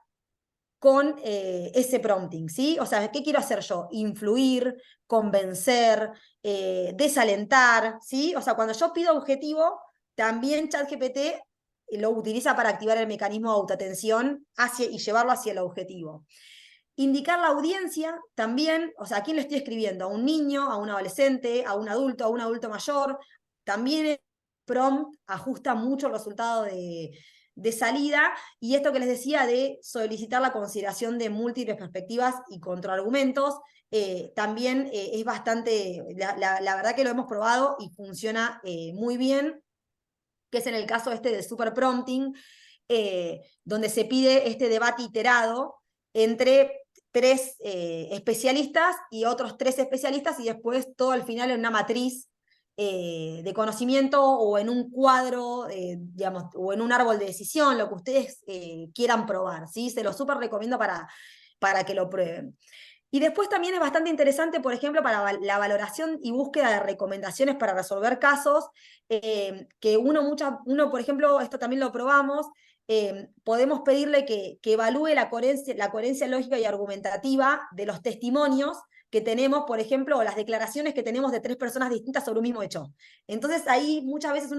con ese prompting, ¿sí? O sea, ¿qué quiero hacer yo? Influir, convencer, desalentar, ¿sí? O sea, cuando yo pido objetivo, también ChatGPT lo utiliza para activar el mecanismo de autoatención y llevarlo hacia el objetivo. Indicar la audiencia también, o sea, ¿a quién le estoy escribiendo? ¿A un niño, a un adolescente, a un adulto mayor? También el prompt ajusta mucho el resultado de salida, y esto que les decía de solicitar la consideración de múltiples perspectivas y contraargumentos, también es bastante, la verdad que lo hemos probado y funciona muy bien, que es en el caso este de super prompting, donde se pide este debate iterado entre 3 especialistas y otros 3 especialistas, y después todo al final en una matriz de conocimiento o en un cuadro, digamos, o en un árbol de decisión, lo que ustedes quieran probar, ¿sí? Se lo súper recomiendo para que lo prueben. Y después también es bastante interesante, por ejemplo, para la valoración y búsqueda de recomendaciones para resolver casos, que uno, por ejemplo, esto también lo probamos, podemos pedirle que evalúe la coherencia lógica y argumentativa de los testimonios que tenemos, por ejemplo, o las declaraciones que tenemos de 3 personas distintas sobre un mismo hecho. Entonces ahí muchas veces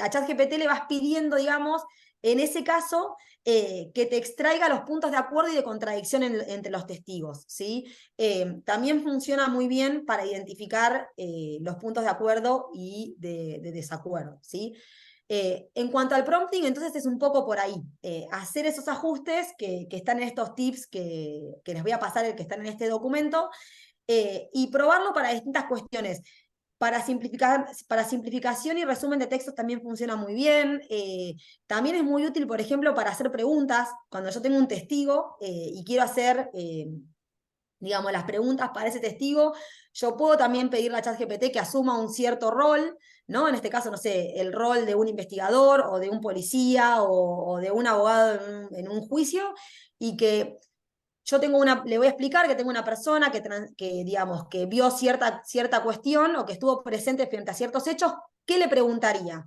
a ChatGPT le vas pidiendo, digamos, en ese caso, que te extraiga los puntos de acuerdo y de contradicción entre los testigos, ¿sí? También funciona muy bien para identificar los puntos de acuerdo y de desacuerdo, ¿sí? En cuanto al prompting, entonces es un poco por ahí, hacer esos ajustes que están en estos tips que les voy a pasar, que están en este documento, y probarlo para distintas cuestiones. Para simplificación y resumen de textos también funciona muy bien. También es muy útil, por ejemplo, para hacer preguntas. Cuando yo tengo un testigo y quiero hacer, digamos, las preguntas para ese testigo, yo puedo también pedirle a ChatGPT que asuma un cierto rol, ¿no? En este caso, no sé, el rol de un investigador o de un policía o de un abogado en un juicio, y que yo le voy a explicar que tengo una persona digamos, que vio cierta cuestión o que estuvo presente frente a ciertos hechos, ¿qué le preguntaría?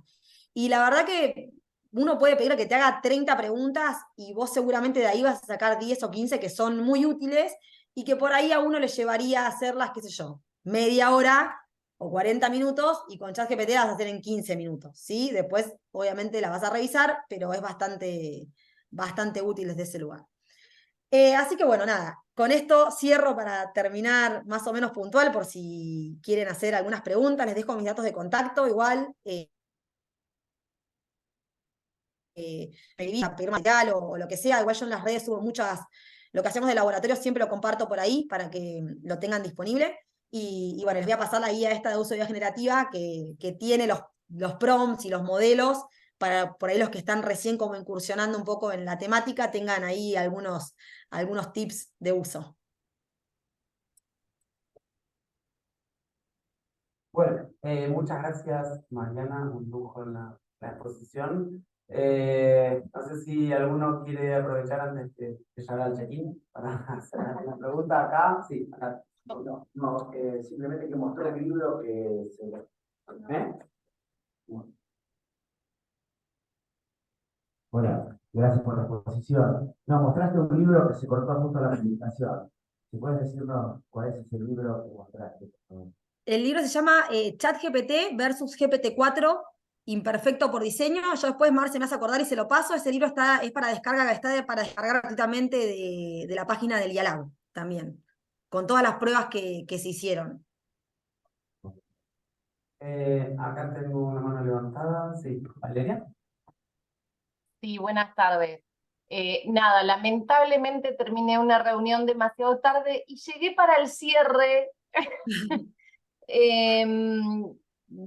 Y la verdad que uno puede pedirle que te haga 30 preguntas y vos seguramente de ahí vas a sacar 10 o 15 que son muy útiles y que por ahí a uno le llevaría a hacerlas, qué sé yo, media hora o 40 minutos, y con ChatGPT las vas a hacer en 15 minutos, ¿sí? Después, obviamente, las vas a revisar, pero es bastante útil desde ese lugar. Así que bueno, nada, con esto cierro para terminar más o menos puntual, por si quieren hacer algunas preguntas, les dejo mis datos de contacto, igual, pedir material o lo que sea, igual yo en las redes subo lo que hacemos de laboratorio siempre lo comparto por ahí para que lo tengan disponible, y bueno, les voy a pasar la guía esta de uso de IA generativa que tiene los prompts y los modelos, para por ahí los que están recién como incursionando un poco en la temática tengan ahí algunos tips de uso. Bueno, muchas gracias, Mariana, un lujo la exposición. No sé si alguno quiere aprovechar antes que ya haga el check-in para hacer alguna pregunta acá. Sí, acá. Simplemente que mostró el libro que se... ¿Eh? Hola, gracias por la exposición. No, mostraste un libro que se cortó justo a la presentación. Si puedes decirnos cuál es ese libro que mostraste, por favor. El libro se llama ChatGPT versus GPT-4, imperfecto por diseño. Yo después, Marce, me hace acordar y se lo paso. Ese libro es para descarga, para descargar gratuitamente de la página del IALAB también, con todas las pruebas que se hicieron. Acá tengo una mano levantada. Sí, Valeria. Sí, buenas tardes. Nada, lamentablemente terminé una reunión demasiado tarde y llegué para el cierre.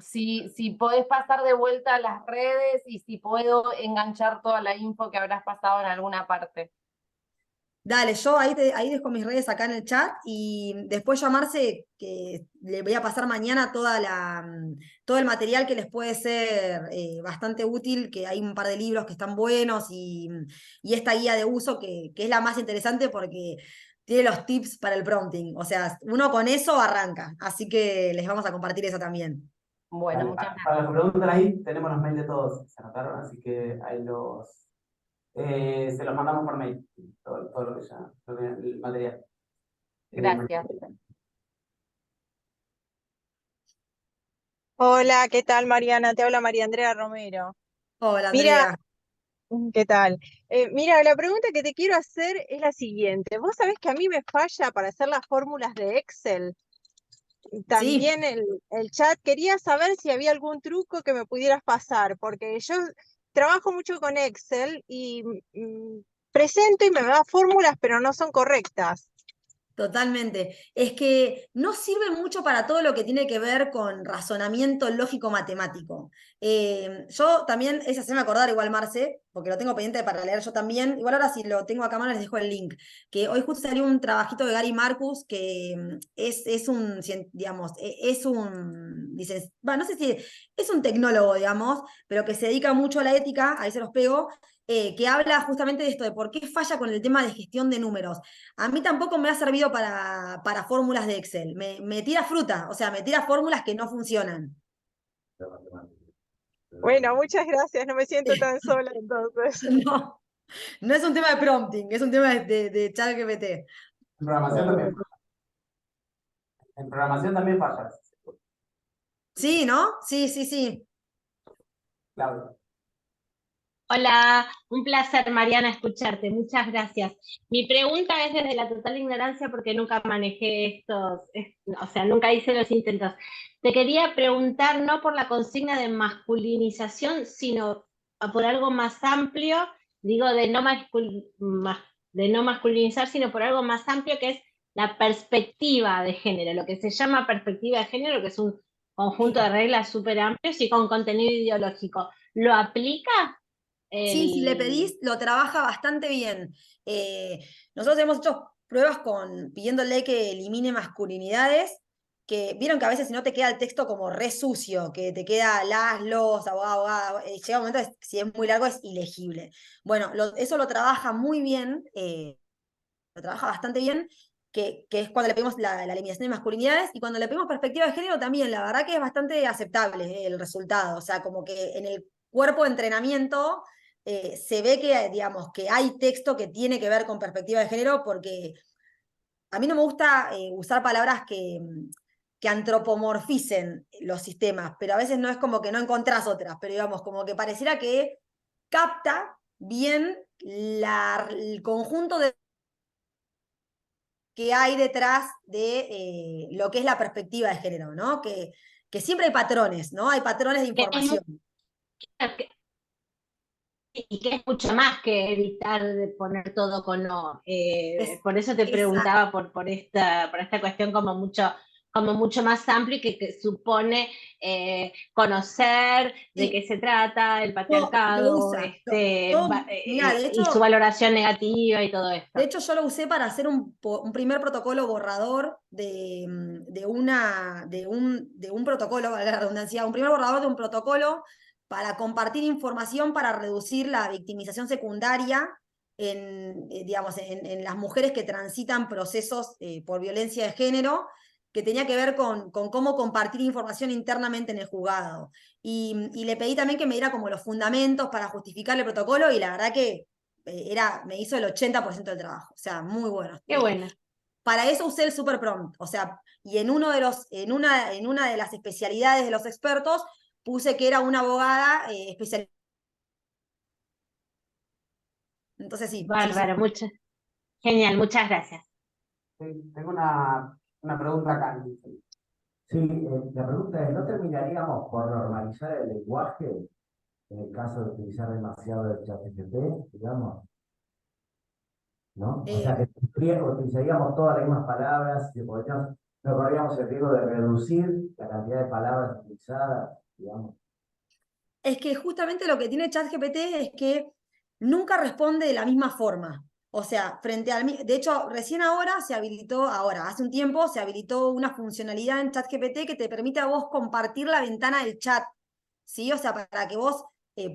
Si podés pasar de vuelta a las redes y si puedo enganchar toda la info que habrás pasado en alguna parte. Dale, yo ahí dejo mis redes acá en el chat y después llamarse que le voy a pasar mañana todo el material que les puede ser bastante útil, que hay un par de libros que están buenos y esta guía de uso que es la más interesante porque tiene los tips para el prompting. O sea, uno con eso arranca, así que les vamos a compartir eso también. Bueno, Vale, muchas gracias. para los que preguntan ahí, tenemos los mails de todos, se anotaron, así que ahí se los mandamos por mail, todo lo que ya, el material. Gracias. Hola, ¿qué tal, Mariana? Te habla María Andrea Romero. Hola, Mira, Andrea. ¿qué tal? Mira, la pregunta que te quiero hacer es la siguiente. Vos sabés que a mí me falla para hacer las fórmulas de Excel. Y Sí. también el chat. Quería saber si había algún truco que me pudieras pasar, porque yo trabajo mucho con Excel y presento y me da fórmulas, pero no son correctas. Totalmente. Es que no sirve mucho para todo lo que tiene que ver con razonamiento lógico-matemático. Yo también, es hacerme acordar igual, Marce, porque lo tengo pendiente para leer yo también. Igual ahora si lo tengo acá a mano les dejo el link. Que hoy justo salió un trabajito de Gary Marcus, que es un, digamos, es un, no sé si es un tecnólogo, digamos, pero que se dedica mucho a la ética, ahí se los pego, que habla justamente de esto, de por qué falla con el tema de gestión de números. A mí tampoco me ha servido para fórmulas de Excel. Me tira fruta, o sea, me tira fórmulas que no funcionan. Bueno, muchas gracias, no me siento tan sola entonces. No, no es un tema de prompting, es un tema de ChatGPT. En programación también, en programación también fallas, Sí, ¿no? Sí, sí, sí. claro. Hola, un placer, Mariana, escucharte. Muchas gracias. Mi pregunta es desde la total ignorancia porque nunca manejé o sea, nunca hice los intentos. Te quería preguntar no por la consigna de masculinización, sino por algo más amplio, digo, de no masculinizar, sino por algo más amplio que es la perspectiva de género, lo que se llama perspectiva de género, que es un conjunto de reglas súper amplios y con contenido ideológico. ¿Lo aplica? Sí, si le pedís, lo trabaja bastante bien. Nosotros hemos hecho pruebas pidiéndole que elimine masculinidades, que vieron que a veces si no te queda el texto como re sucio, que te queda los, abogado, llega un momento, si es muy largo, es ilegible. Bueno, eso lo trabaja muy bien, lo trabaja bastante bien, que es cuando le pedimos la eliminación de masculinidades, y cuando le pedimos perspectiva de género también, la verdad que es bastante aceptable el resultado, o sea, como que en el cuerpo de entrenamiento se ve que, digamos, que hay texto que tiene que ver con perspectiva de género, porque a mí no me gusta usar palabras que antropomorficen los sistemas, pero a veces no es como que no encontrás otras, pero digamos, como que pareciera que capta bien el conjunto de que hay detrás de lo que es la perspectiva de género, ¿no? Que siempre hay patrones, ¿no? Hay patrones de que es información. y que es mucho más que evitar de poner todo con no. Por eso te Exacto. preguntaba por esta cuestión como mucho más amplio y que supone conocer de Sí. qué se trata, el Lo patriarcado, usa. Mira, y su valoración negativa y todo esto. de hecho, yo lo usé para hacer un primer protocolo borrador de un protocolo, valga la redundancia, un primer borrador de un protocolo para compartir información para reducir la victimización secundaria digamos, en las mujeres que transitan procesos por violencia de género, que tenía que ver con cómo compartir información internamente en el juzgado. Y le pedí también que me diera como los fundamentos para justificar el protocolo, y la verdad que me hizo el 80% del trabajo, o sea, muy bueno. Qué bueno. Para eso usé el super prompt, o sea, y en una de las especialidades de los expertos puse que era una abogada especializada. Entonces sí. Bárbaro, genial, muchas gracias. Sí, tengo una pregunta acá. Sí, la pregunta es, ¿no terminaríamos por normalizar el lenguaje en el caso de utilizar demasiado el ChatGPT, digamos? ¿No? O sea, que utilizaríamos todas las mismas palabras, que no corríamos el riesgo de reducir la cantidad de palabras utilizadas, digamos. Es que justamente lo que tiene ChatGPT es que nunca responde de la misma forma. O sea, de hecho, recién ahora hace un tiempo, se habilitó una funcionalidad en ChatGPT que te permite a vos compartir la ventana del chat, ¿sí? O sea, para que vos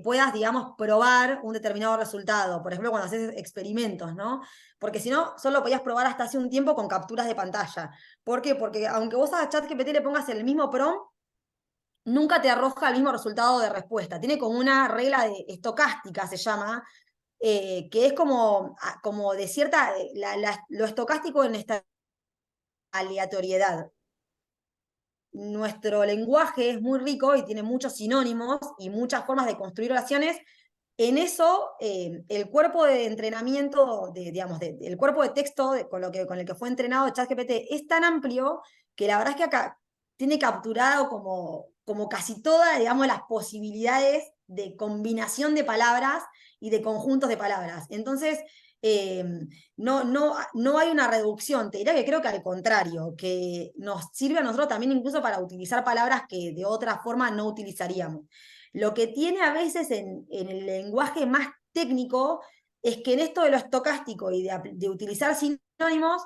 puedas, digamos, probar un determinado resultado. Por ejemplo, cuando haces experimentos, ¿no? Porque si no, solo podías probar hasta hace un tiempo con capturas de pantalla. ¿Por qué? Porque aunque vos a ChatGPT le pongas el mismo prompt, nunca te arroja el mismo resultado de respuesta. Tiene como una regla estocástica, se llama, que es como de cierta, lo estocástico en esta aleatoriedad. Nuestro lenguaje es muy rico y tiene muchos sinónimos y muchas formas de construir oraciones. En eso, el cuerpo de entrenamiento, el cuerpo de texto con el que fue entrenado ChatGPT es tan amplio que la verdad es que acá tiene capturado como casi todas, digamos, las posibilidades de combinación de palabras y de conjuntos de palabras. Entonces, no hay una reducción, te diría que creo que al contrario, que nos sirve a nosotros también incluso para utilizar palabras que de otra forma no utilizaríamos. Lo que tiene a veces en el lenguaje más técnico es que en esto de lo estocástico y de utilizar sinónimos,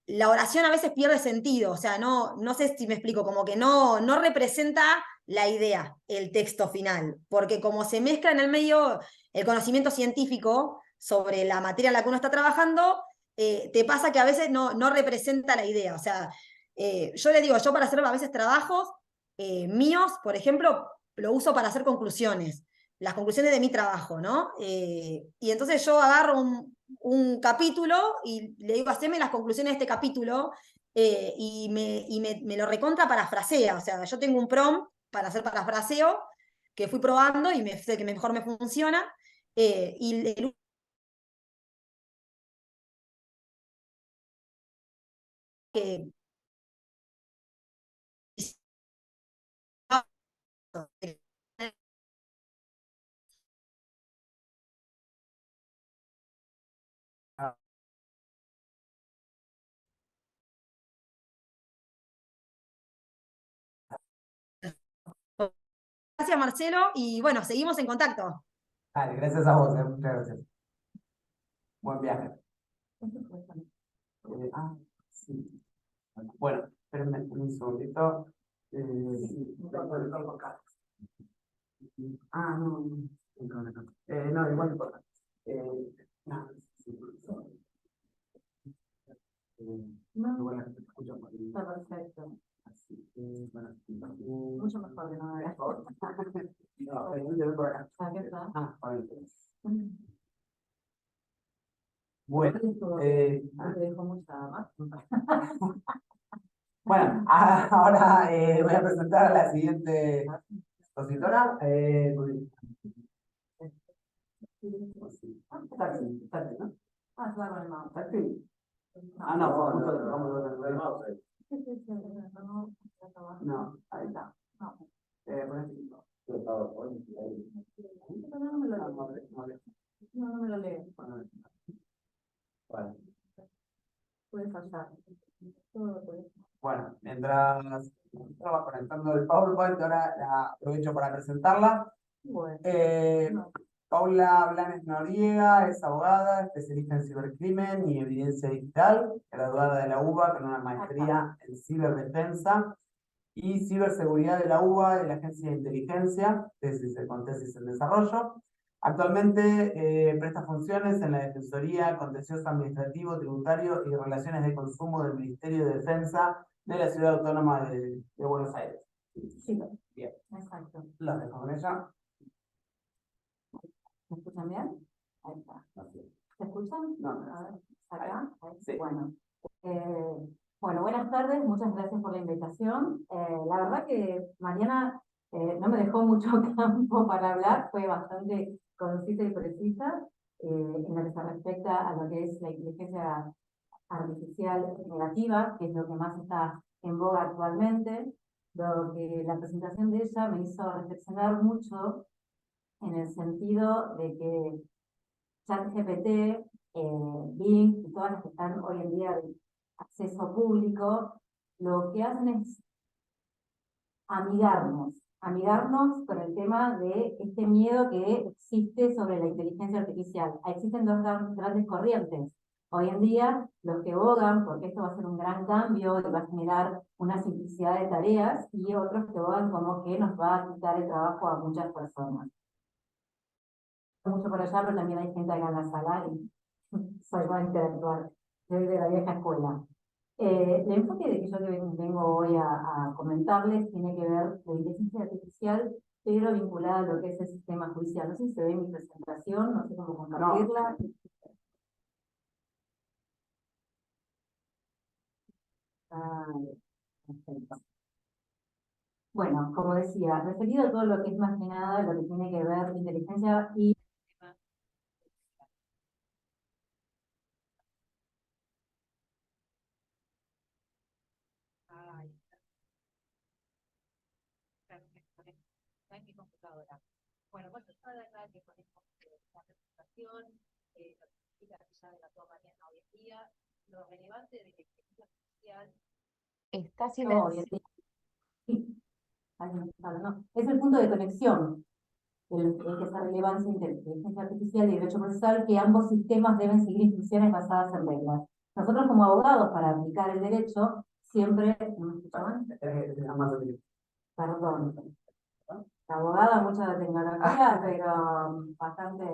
la oración a veces pierde sentido, o sea, no sé si me explico, como que no representa la idea, el texto final, porque como se mezcla en el medio el conocimiento científico sobre la materia en la que uno está trabajando, te pasa que a veces no representa la idea, o sea, yo le digo, yo para hacer a veces trabajos míos, por ejemplo, lo uso para hacer conclusiones, las conclusiones de mi trabajo, ¿no? Y entonces yo agarro un capítulo y le digo, haceme las conclusiones de este capítulo, y me lo recontra parafrasea, o sea, yo tengo un prompt para hacer parafraseo que fui probando y sé que mejor me funciona, y el que Gracias, Marcelo, y bueno, seguimos en contacto. Dale, gracias a vos, muchas gracias. Buen viaje. Sí. Bueno, espérenme un segundito. No, igual no importa. No, sí. Bueno, te escucho por ahí. Está perfecto. Así que, bueno, Mucho mejor que no me veas. No, yo voy por acá. Aquí está. Bueno. Bueno, Te dejo mucha más. bueno, ahora voy a presentar a la siguiente expositora. Taxi, ¿no? Está con el mouse. Taxi. No, vamos a el mouse. No, ahí está. No me lo leo. Vale. Puede faltar. Bueno, mientras estaba conectando el PowerPoint, ahora aprovecho para presentarla. Bueno. Paula Blanes Noriega es abogada, especialista en cibercrimen y evidencia digital, graduada de la UBA con una maestría en ciberdefensa y ciberseguridad de la UBA y la Agencia de Inteligencia, con tesis en desarrollo. Actualmente presta funciones en la Defensoría, Contencioso Administrativo, Tributario y Relaciones de Consumo del Ministerio de Defensa de la Ciudad Autónoma de Buenos Aires. Sí, Bien, exacto. los dejo con ella. ¿Me escuchan bien? Ahí está. No sé. ¿Se escuchan? No, no. A ver, acá. Ahí. Sí. Bueno, bueno, buenas tardes, muchas gracias por la invitación. La verdad que Mariana no me dejó mucho campo para hablar, fue bastante concisa y precisa en lo que se respecta a lo que es la inteligencia artificial generativa, que es lo que más está en boga actualmente. Lo que la presentación de ella me hizo reflexionar mucho en el sentido de que ChatGPT, Bing y todas las que están hoy en día de acceso público, lo que hacen es amigarnos con el tema de este miedo que existe sobre la inteligencia artificial. Existen dos grandes corrientes. Hoy en día, los que bogan, porque esto va a ser un gran cambio y va a generar una simplicidad de tareas, y otros que bogan como que nos va a quitar el trabajo a muchas personas. Mucho por allá, pero también hay gente acá en la sala y soy más intelectual, soy de la vieja escuela. El enfoque de que yo vengo hoy a comentarles tiene que ver con la inteligencia artificial, pero vinculada a lo que es el sistema judicial. No sé si se ve mi presentación, no sé cómo compartirla. Perfecto. Bueno, como decía, referido a todo lo que es más que nada lo que tiene que ver con inteligencia y en mi computadora. Bueno, pues está de verdad que con esta presentación, lo que ya de la toma Mariana hoy en día, lo relevante de la inteligencia artificial Está hoy en silenciado. día. Sí, alguien me está hablando. Es el punto de conexión el que hace relevancia entre inteligencia artificial y derecho procesal, que ambos sistemas deben seguir instrucciones basadas en reglas. Nosotros como abogados, para aplicar el derecho, siempre... ¿No me escuchaban? Perdón. La abogada, mucha de tecnología, pero bastante...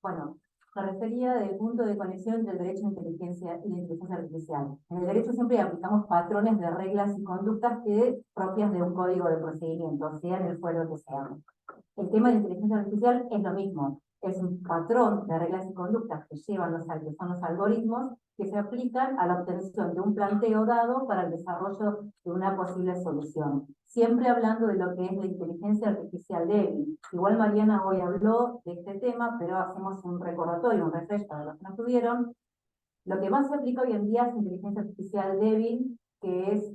Bueno, se refería del punto de conexión entre el derecho a inteligencia y la inteligencia artificial. En el derecho siempre aplicamos patrones de reglas y conductas propias de un código de procedimiento, sea en el fuero que sea. El tema de la inteligencia artificial es lo mismo. Es un patrón de reglas y conductas que llevan que son los algoritmos que se aplican a la obtención de un planteo dado para el desarrollo de una posible solución. Siempre hablando de lo que es la inteligencia artificial débil. Igual Mariana hoy habló de este tema, pero hacemos un recordatorio, un refresh para los que no estuvieron. Lo que más se aplica hoy en día es inteligencia artificial débil, que es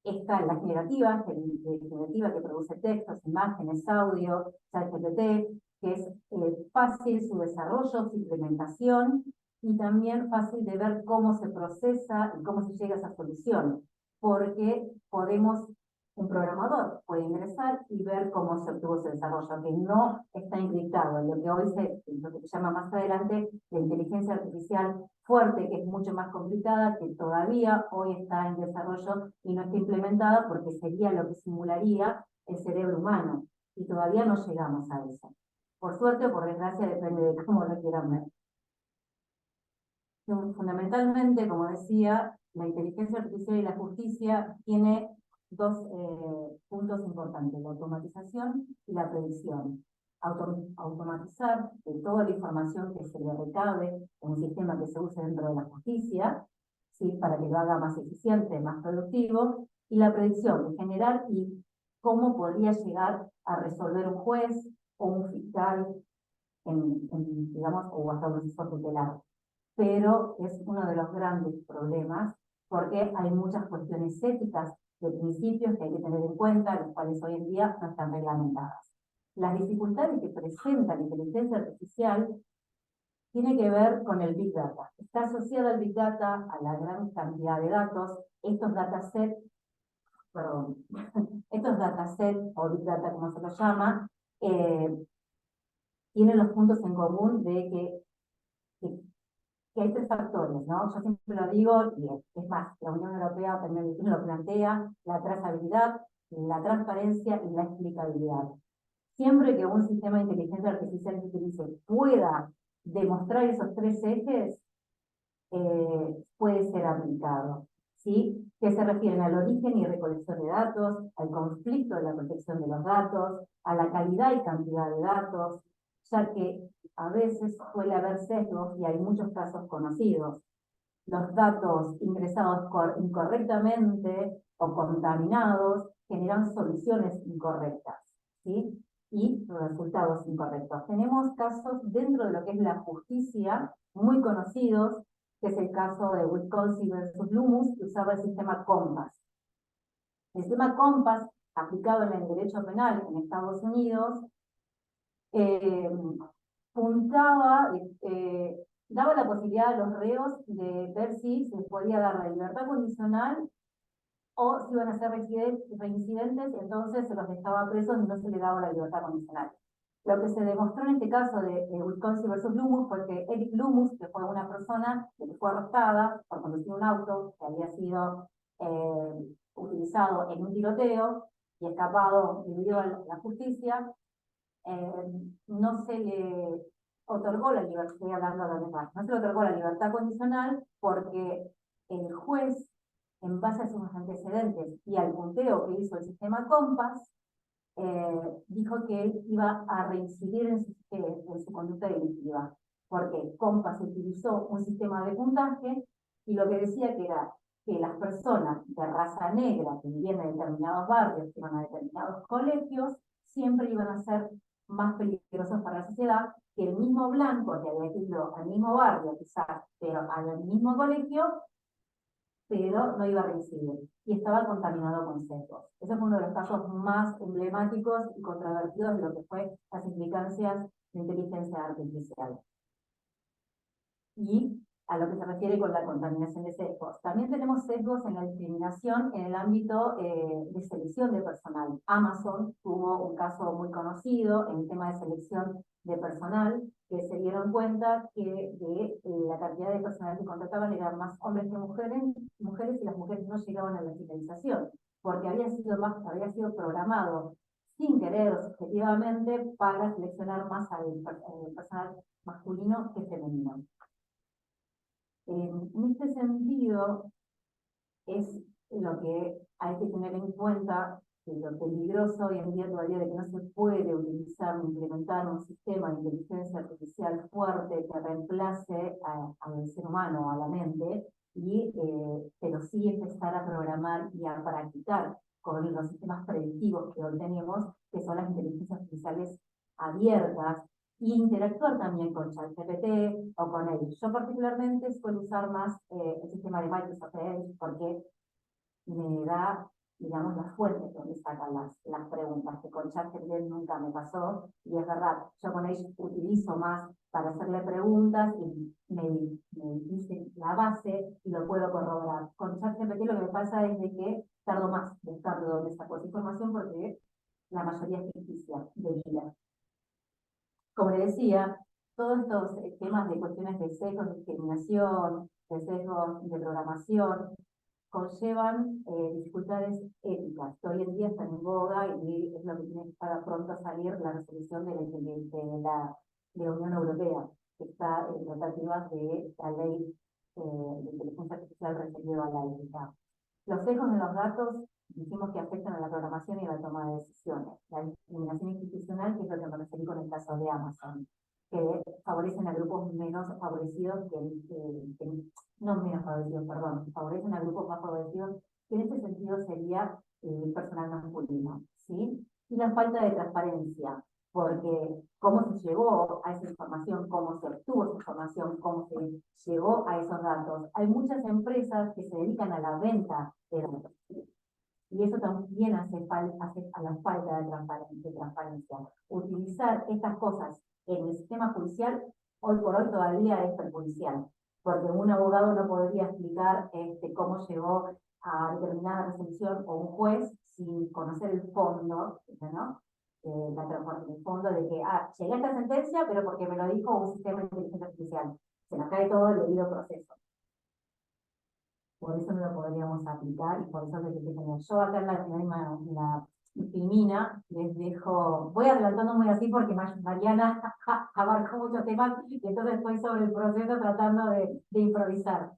esta, la generativa que produce textos, imágenes, audio, ChatGPT, que es fácil su desarrollo, su implementación, y también fácil de ver cómo se procesa y cómo se llega a esa solución, porque un programador puede ingresar y ver cómo se obtuvo ese desarrollo, que no está encriptado. Lo que hoy lo que se llama más adelante la inteligencia artificial fuerte, que es mucho más complicada, que todavía hoy está en desarrollo y no está implementada porque sería lo que simularía el cerebro humano. Y todavía no llegamos a eso. Por suerte o por desgracia, depende de cómo lo quieran ver. Fundamentalmente, como decía, la inteligencia artificial y la justicia tiene dos puntos importantes: la automatización y la predicción. Automatizar de toda la información que se le recabe en un sistema que se use dentro de la justicia, ¿sí?, para que lo haga más eficiente, más productivo, y la predicción de generar y cómo podría llegar a resolver un juez o un fiscal, digamos, o hasta un asesor tutelar. Pero es uno de los grandes problemas porque hay muchas cuestiones éticas de principios que hay que tener en cuenta, los cuales hoy en día no están reglamentadas. Las dificultades que presenta la inteligencia artificial tiene que ver con el Big Data. Está asociada al Big Data, a la gran cantidad de datos. Estos datasets, o Big Data como se los llama, tienen los puntos en común de que que hay tres factores, ¿no? Yo siempre lo digo, y es más, la Unión Europea también lo plantea: la trazabilidad, la transparencia y la explicabilidad. Siempre que un sistema de inteligencia artificial que utilice pueda demostrar esos tres ejes, puede ser aplicado, ¿sí? Que se refieren al origen y recolección de datos, al conflicto de la protección de los datos, a la calidad y cantidad de datos, ya que a veces suele haber sesgos y hay muchos casos conocidos. Los datos ingresados incorrectamente o contaminados generan soluciones incorrectas, ¿sí? Y resultados incorrectos. Tenemos casos dentro de lo que es la justicia muy conocidos, que es el caso de Wisconsin versus Loomis, que usaba el sistema COMPAS. El sistema COMPAS, aplicado en el derecho penal en Estados Unidos, daba la posibilidad a los reos de ver si se podía dar la libertad condicional o si iban a ser reincidentes, entonces se los dejaba presos y no se les daba la libertad condicional. Lo que se demostró en este caso de Wisconsin versus Loomis fue que Eric Loomis, que fue una persona que fue arrestada por conducir un auto que había sido utilizado en un tiroteo y escapado debido a la justicia, no se le otorgó la libertad, estoy hablando de los demás, no se le otorgó la libertad condicional porque el juez, en base a sus antecedentes y al punteo que hizo el sistema COMPAS, dijo que él iba a reincidir en su conducta delictiva, porque COMPAS utilizó un sistema de puntaje y lo que decía que era que las personas de raza negra que vivían en determinados barrios, que iban a determinados colegios, siempre iban a ser más peligrosos para la sociedad que el mismo blanco que había ido al mismo barrio, quizás, pero al mismo colegio, pero no iba a reincidir y estaba contaminado con sesgos. Ese fue uno de los casos más emblemáticos y controvertidos de lo que fue las implicancias de inteligencia artificial. Y a lo que se refiere con la contaminación de sesgos. También tenemos sesgos en la discriminación en el ámbito de selección de personal. Amazon tuvo un caso muy conocido en el tema de selección de personal, que se dieron cuenta que la cantidad de personal que contrataban eran más hombres que mujeres, y las mujeres no llegaban a la finalización, porque había sido programado sin querer o subjetivamente para seleccionar más al personal masculino que femenino. En este sentido, es lo que hay que tener en cuenta, que lo peligroso hoy en día todavía de que no se puede utilizar ni implementar un sistema de inteligencia artificial fuerte que reemplace al ser humano, a la mente, pero sí empezar a programar y a practicar con los sistemas predictivos que hoy tenemos, que son las inteligencias artificiales abiertas, y interactuar también con ChatGPT o con Edge. Yo particularmente suelo usar más el sistema de Microsoft Edge porque me da, digamos, las fuentes donde sacan las preguntas, que con ChatGPT nunca me pasó, y es verdad, yo con Edge utilizo más para hacerle preguntas y me dice la base y lo puedo corroborar. Con ChatGPT lo que me pasa es de que tardo más buscando dónde saco esa información porque la mayoría es ficticia, de vida. Como les decía, todos estos temas de cuestiones de sesgos, de discriminación, de sesgos de programación, conllevan dificultades éticas, que hoy en día están en boga y es lo que tiene que estar pronto a salir la resolución de la Unión Europea, que está en tratativas de la ley de inteligencia artificial referida a la ética. Los sesgos en los datos dijimos que afectan a la programación y a la toma de decisiones. La discriminación institucional, que es lo que me referí con el caso de Amazon, que favorecen a grupos menos favorecidos no menos favorecidos, perdón, favorecen a grupos más favorecidos, que en este sentido sería el personal masculino, ¿sí? Y la falta de transparencia, porque cómo se llegó a esa información, cómo se obtuvo esa información, cómo se llegó a esos datos. Hay muchas empresas que se dedican a la venta de datos, y eso también hace a la falta de transparencia. Utilizar estas cosas en el sistema judicial, hoy por hoy todavía es perjudicial, porque un abogado no podría explicar cómo llegó a determinada resolución, o un juez sin conocer el fondo, ¿no? El fondo de que, llegué a esta sentencia, pero porque me lo dijo un sistema de inteligencia artificial. se nos cae todo el debido proceso. Por eso no lo podríamos aplicar y por eso es que tengo. Yo acá en la Filmina les dejo, voy adelantando muy así porque Mariana abarcó muchos temas y entonces estoy sobre el proceso tratando de improvisar.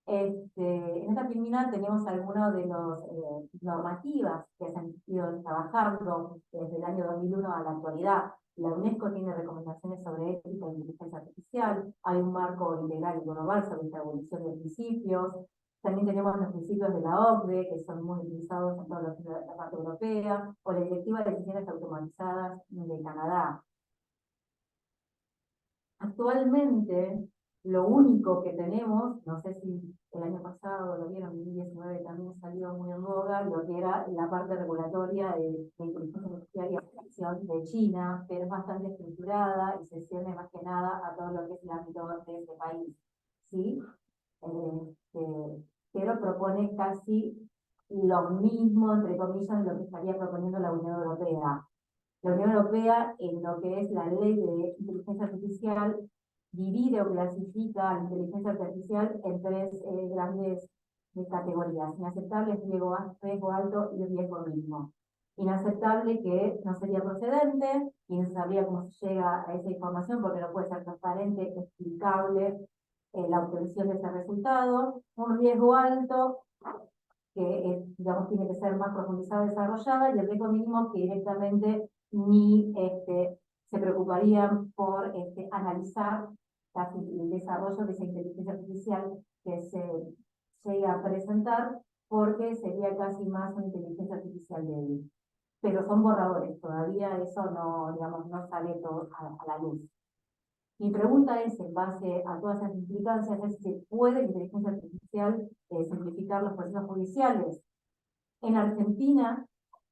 En esta Filmina tenemos algunas de las normativas que se han ido trabajando desde el año 2001 a la actualidad. La UNESCO tiene recomendaciones sobre ética e inteligencia artificial, hay un marco integral y global sobre la evolución de principios, también tenemos los principios de la OCDE, que son muy utilizados en toda la parte europea, o la Directiva de Decisiones Automatizadas de Canadá. Actualmente, lo único que tenemos, no sé si el año pasado lo vieron, en 2019 también salió muy en boga, lo que era la parte regulatoria de inteligencia artificial y aplicación de China, pero es bastante estructurada y se cierne más que nada a todo lo que es el ámbito de este país. ¿Sí? Pero propone casi lo mismo, entre comillas, de lo que estaría proponiendo la Unión Europea. La Unión Europea, en lo que es la ley de inteligencia artificial, divide o clasifica la inteligencia artificial en tres grandes categorías: inaceptable, riesgo alto y riesgo mínimo. Inaceptable, que no sería procedente y no se sabría cómo se llega a esa información porque no puede ser transparente, explicable la obtención de ese resultado. Un riesgo alto, que digamos tiene que ser más profundizada, desarrollada, y el riesgo mínimo, que directamente ni se preocuparían por analizar el desarrollo de esa inteligencia artificial que se llega a presentar, porque sería casi más una inteligencia artificial débil. Pero son borradores, todavía eso no, digamos, no sale todo a la luz. Mi pregunta es, en base a todas esas implicancias, es si puede la inteligencia artificial simplificar los procesos judiciales. En Argentina,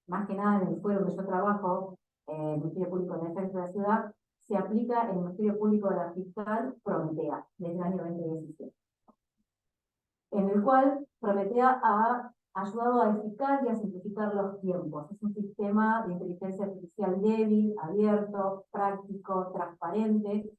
más que nada en el fuero donde yo trabajo, el Ministerio Público de Defensa de la Ciudad, se aplica el Ministerio Público de la Fiscal Prometea, desde el año 2017, en el cual Prometea ha ayudado a edificar y a simplificar los tiempos. Es un sistema de inteligencia artificial débil, abierto, práctico, transparente.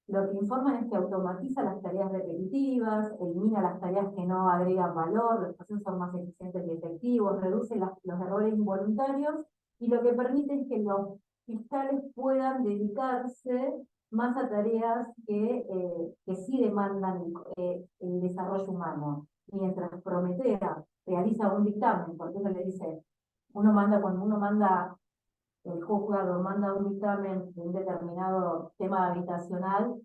Lo que informan es que automatiza las tareas repetitivas, elimina las tareas que no agregan valor, los procesos son más eficientes y efectivos, reduce los errores involuntarios, y lo que permite es que los fiscales puedan dedicarse más a tareas que sí demandan el desarrollo humano. Mientras Prometea realiza un dictamen, porque uno le dice, cuando uno manda, el juzgado manda un dictamen de un determinado tema habitacional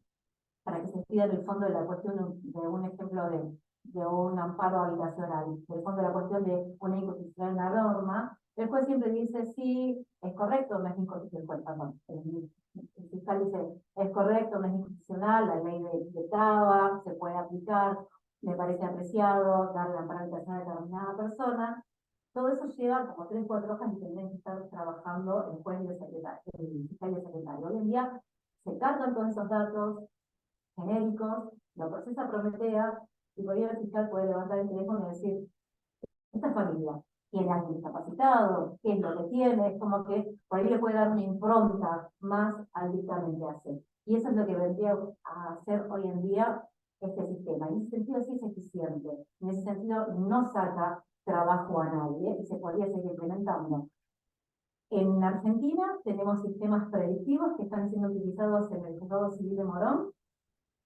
para que se pida el fondo de la cuestión de un ejemplo de un amparo habitacional, del fondo de la cuestión de una inconstitucionalidad de una norma, el juez siempre dice sí, es correcto, no es inconstitucional, perdón, el fiscal dice es correcto, no es inconstitucional, la ley de Cava se puede aplicar, me parece apreciado darle amparo habitacional a determinada persona. Todo eso lleva como 3 o 4 hojas y tendrían que estar trabajando el juez y el secretario, el fiscal y el secretario. Hoy en día se cargan todos esos datos genéricos, lo procesa Prometea, y por ahí el fiscal puede levantar el teléfono y decir, esta familia tiene a alguien discapacitado, qué es lo que tiene, es como que por ahí le puede dar una impronta más al dictamen que hace. Y eso es lo que vendría a hacer hoy en día este sistema. En ese sentido sí es eficiente, en ese sentido no saca trabajo a nadie y se podría seguir implementando. En Argentina tenemos sistemas predictivos que están siendo utilizados en el Juzgado Civil de Morón,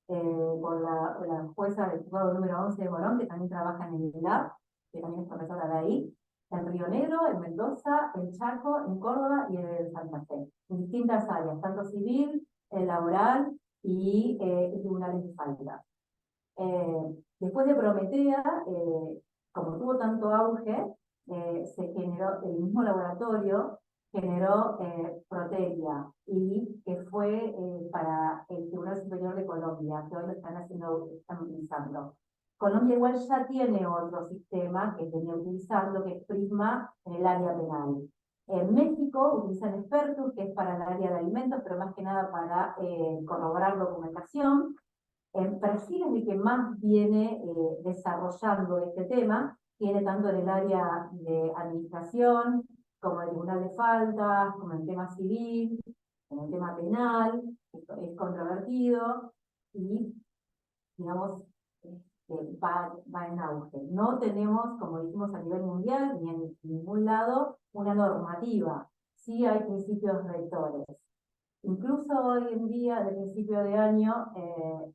por la jueza del juzgado número 11 de Morón, que también trabaja en el ILAB, que también es profesora de ahí, en Río Negro, en Mendoza, en Chaco, en Córdoba y en Santa Fe, en distintas áreas, tanto civil, laboral y tribunales de falta. Después de Prometea, como tuvo tanto auge, se generó el mismo laboratorio, generó Proteria, y que fue para el Tribunal Superior de Colombia, que hoy lo están utilizando. Colombia igual ya tiene otro sistema que venía utilizando, que es Prisma, en el área penal. En México utilizan Expertus, que es para el área de alimentos, pero más que nada para corroborar documentación. En Brasil es el que más viene desarrollando este tema, tiene tanto en el área de administración, como el tribunal de faltas, como en el tema civil, en el tema penal, es controvertido, y digamos, va en auge. No tenemos, como dijimos a nivel mundial, ni en ningún lado, una normativa. Sí hay principios rectores. Incluso hoy en día, de principio de año,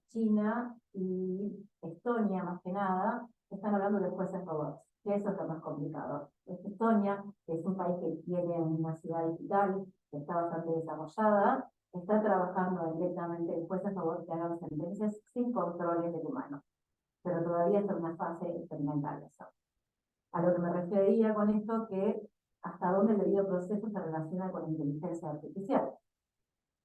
China y Estonia, más que nada, están hablando de jueces robots, que eso es lo más complicado. Estonia, que es un país que tiene una ciudad digital, que está bastante desarrollada, está trabajando directamente en jueces robots que hagan sentencias sin controles del humano. Pero todavía está en una fase experimental eso. A lo que me refería con esto, que hasta dónde el debido proceso se relaciona con la inteligencia artificial.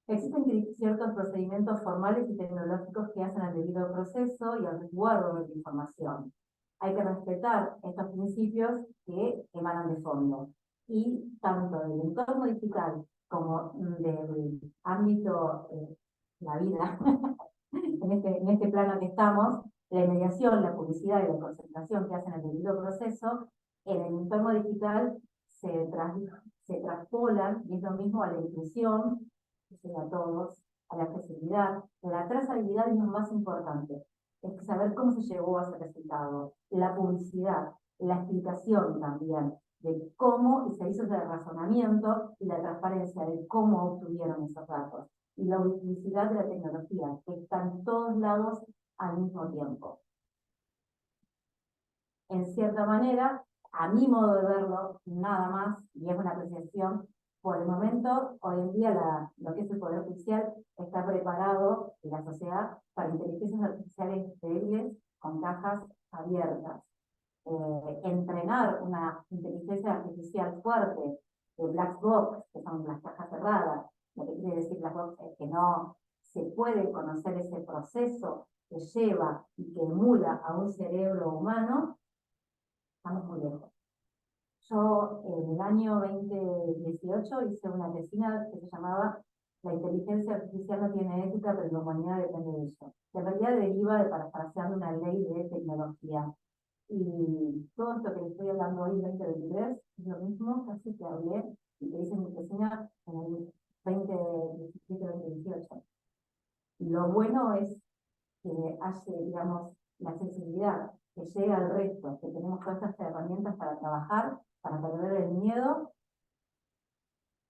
Existen ciertos procedimientos formales y tecnológicos que hacen al debido proceso y al resguardo de la información. Hay que respetar estos principios que emanan de fondo. Y tanto del entorno digital como del ámbito, la vida, en este plano que estamos, la mediación, la publicidad y la concentración que hacen el debido proceso, en el entorno digital se traspolan, y es lo mismo a la inclusión, a todos, a la accesibilidad, la trazabilidad es lo más importante, es saber cómo se llegó a ese resultado, la publicidad, la explicación también de cómo se hizo ese razonamiento y la transparencia de cómo obtuvieron esos datos, y la ubicuidad de la tecnología, que está en todos lados al mismo tiempo. En cierta manera, a mi modo de verlo, nada más, y es una apreciación, por el momento, hoy en día lo que es el Poder Judicial está preparado, y la sociedad, para inteligencias artificiales débiles con cajas abiertas. Entrenar una inteligencia artificial fuerte, de black box, que son las cajas cerradas, lo que quiere decir black box es que no se puede conocer ese proceso que lleva y que emula a un cerebro humano, estamos muy lejos. Yo en el año 2018 hice una tesina que se llamaba La inteligencia artificial no tiene ética, pero la humanidad depende de eso. Que en realidad deriva de, parafraseando, una ley de tecnología. Y todo esto que les estoy hablando hoy, 2023, es lo mismo casi que hablé y que hice mi tesina en el 2017-2018. Lo bueno es que haya, digamos, la accesibilidad, que llegue al resto, que tenemos todas estas herramientas para trabajar, para perder el miedo,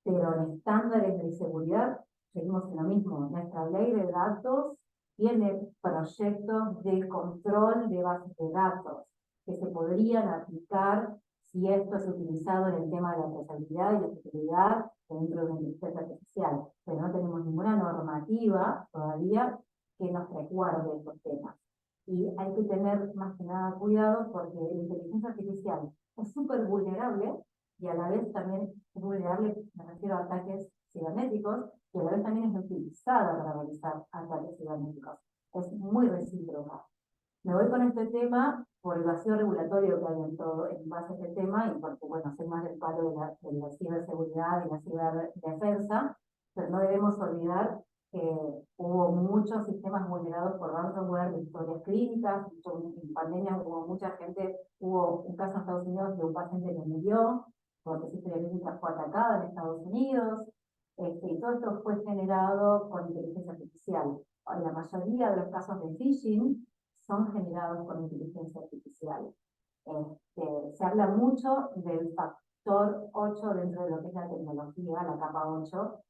pero en estándares de seguridad seguimos en lo mismo. Nuestra ley de datos tiene proyectos de control de bases de datos que se podrían aplicar si esto es utilizado en el tema de la trazabilidad y la seguridad dentro de una inteligencia artificial, pero no tenemos ninguna normativa todavía que nos recuerde estos temas. Y hay que tener más que nada cuidado porque la inteligencia artificial es súper vulnerable y a la vez también es vulnerable, me refiero a ataques cibernéticos, y a la vez también es utilizada para realizar ataques cibernéticos. Es muy recíproca. Me voy con este tema por el vacío regulatorio que hay en todo, en base a este tema, y porque, bueno, soy más del palo de la ciberseguridad y la ciberdefensa, pero no debemos olvidar que hubo muchos sistemas vulnerados por ransomware de historias clínicas, en pandemia hubo mucha gente, hubo un caso en Estados Unidos de un paciente que murió, porque su historia clínica fue atacada en Estados Unidos, y todo esto fue generado por inteligencia artificial. La mayoría de los casos de phishing son generados por inteligencia artificial. Se habla mucho del factor 8 dentro de lo que es la tecnología, la capa 8,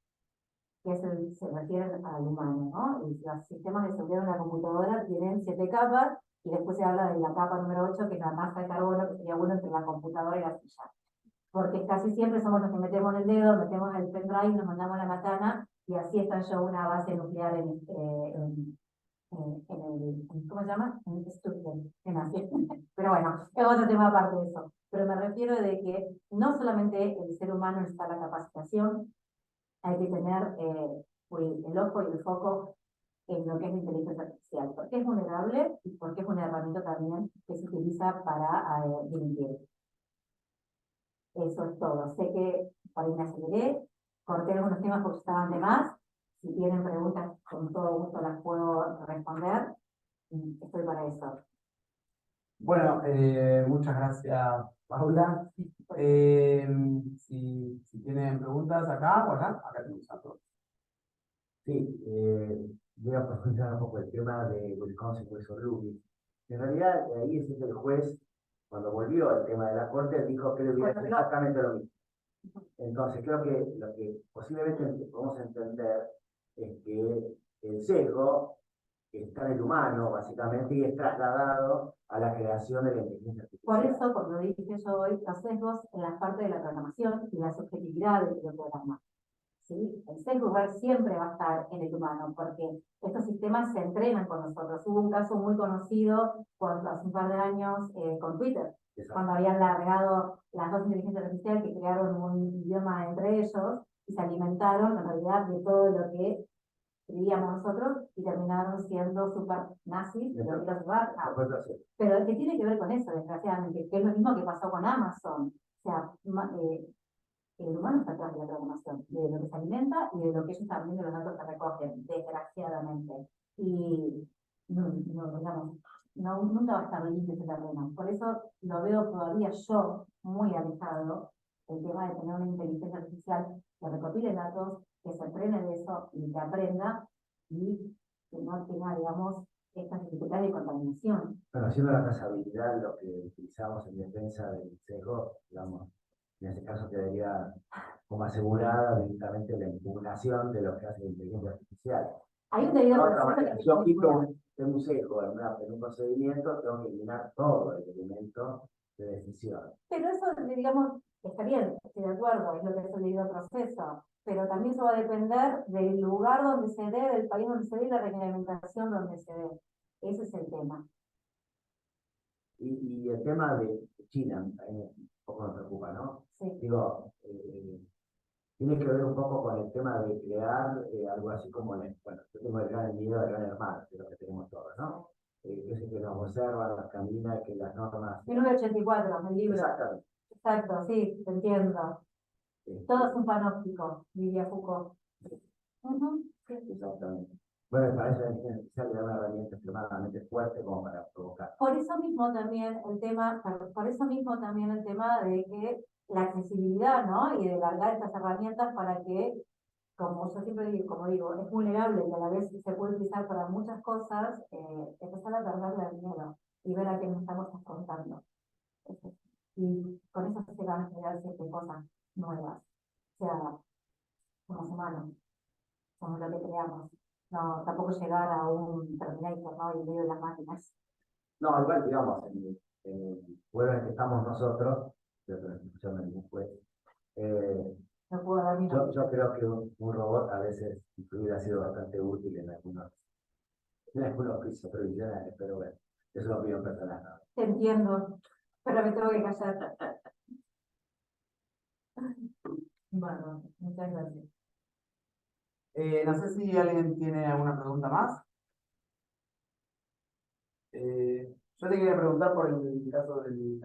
que se refiere al humano, ¿no? Y los sistemas de seguridad de una computadora tienen 7 capas, y después se habla de la capa número 8, que es la masa de carbono, que sería bueno entre la computadora y la silla. Porque casi siempre somos los que metemos el dedo, metemos el pendrive, nos mandamos la macana, y así estalló una base nuclear en ¿cómo se llama? En Stuttgart, en Asia. Pero bueno, es otro tema aparte de eso. Pero me refiero de que no solamente el ser humano necesita la capacitación, hay que tener el ojo y el foco en lo que es la inteligencia artificial, porque es vulnerable y porque es una herramienta también que se utiliza para dirigir. Eso es todo. Sé que por ahí me aceleré, corté algunos temas porque estaban de más. Si tienen preguntas, con todo gusto las puedo responder. Estoy para eso. Bueno, muchas gracias, Paula. Si tienen preguntas acá o acá tenemos a todos. Sí, voy a profundizar un poco el tema de Wisconsin versus Rubin. En realidad, ahí es que el juez, cuando volvió al tema de la corte, dijo que le hubiera hecho exactamente lo mismo. Entonces, creo que lo que posiblemente podemos entender es que el sesgo está en el humano, básicamente, y es trasladado a la creación de la inteligencia artificial. Por eso, como dije yo hoy, los sesgos en la parte de la programación y la subjetividad del programa. ¿Sí? El sesgo siempre va a estar en el humano, porque estos sistemas se entrenan con nosotros. Hubo un caso muy conocido hace un par de años con Twitter, cuando habían largado las dos inteligencias artificiales que crearon un idioma entre ellos y se alimentaron en realidad de todo lo que creíamos nosotros y terminaron siendo super nazis, pero que tiene que ver con eso, desgraciadamente, que es lo mismo que pasó con Amazon. O sea, el humano está atrás de la programación, de lo que se alimenta y de lo que ellos también de los datos que recogen, desgraciadamente. Y digamos, nunca va a estar limpio ese terreno. Por eso lo veo todavía yo muy alejado el tema de tener una inteligencia artificial que recopile datos, que se entrene de eso y que aprenda y que no tenga, digamos, estas dificultades de contaminación. Pero haciendo la trazabilidad, lo que utilizamos en defensa del sesgo, digamos, en ese caso quedaría como asegurada directamente la impugnación de lo que hace la inteligencia artificial. Hay un debido proceso. Yo quito un sesgo en un procedimiento, tengo que eliminar todo el elemento de decisión. Pero eso, digamos, está bien, estoy de acuerdo, es lo que es el debido proceso, pero también eso va a depender del lugar donde se dé, del país donde se dé y la reglamentación donde se dé. Ese es el tema. Y el tema de China, un poco me preocupa, ¿no? Sí. Digo, tiene que ver un poco con el tema de crear algo así como, bueno, yo tengo el gran miedo del gran hermano, que es lo que tenemos todos, ¿no? Es el que nos observa, nos camina, que las normas... 1984, el libro. Exactamente. Exacto, sí, te entiendo. Todo es un panóptico, diría Foucault. Sí. Exactamente. Bueno, me parece que le da una herramienta extremadamente fuerte como para provocar. Por eso mismo también el tema de que la accesibilidad, ¿no? Y de largar estas herramientas para que, como yo siempre digo, como digo, es vulnerable y a la vez se puede utilizar para muchas cosas, empezar a perderle el miedo y ver a qué nos estamos afrontando. Y con eso se van a generar ciertas cosas nuevas. O sea, somos humanos, somos lo que creamos. No, tampoco llegar a un Terminator, ¿no? Y en medio de las máquinas. No, igual, digamos, en el pueblo en el que estamos nosotros, yo no escuchando ningún juez, no puedo dar mi nombre. yo creo que un robot a veces hubiera sido bastante útil en algunos juicios previsionales, pero bueno, eso es lo opinión personal. ¿No? Te entiendo, pero me tengo que callar. Bueno, muchas gracias. No sé si alguien tiene alguna pregunta más. Yo te quería preguntar por el caso de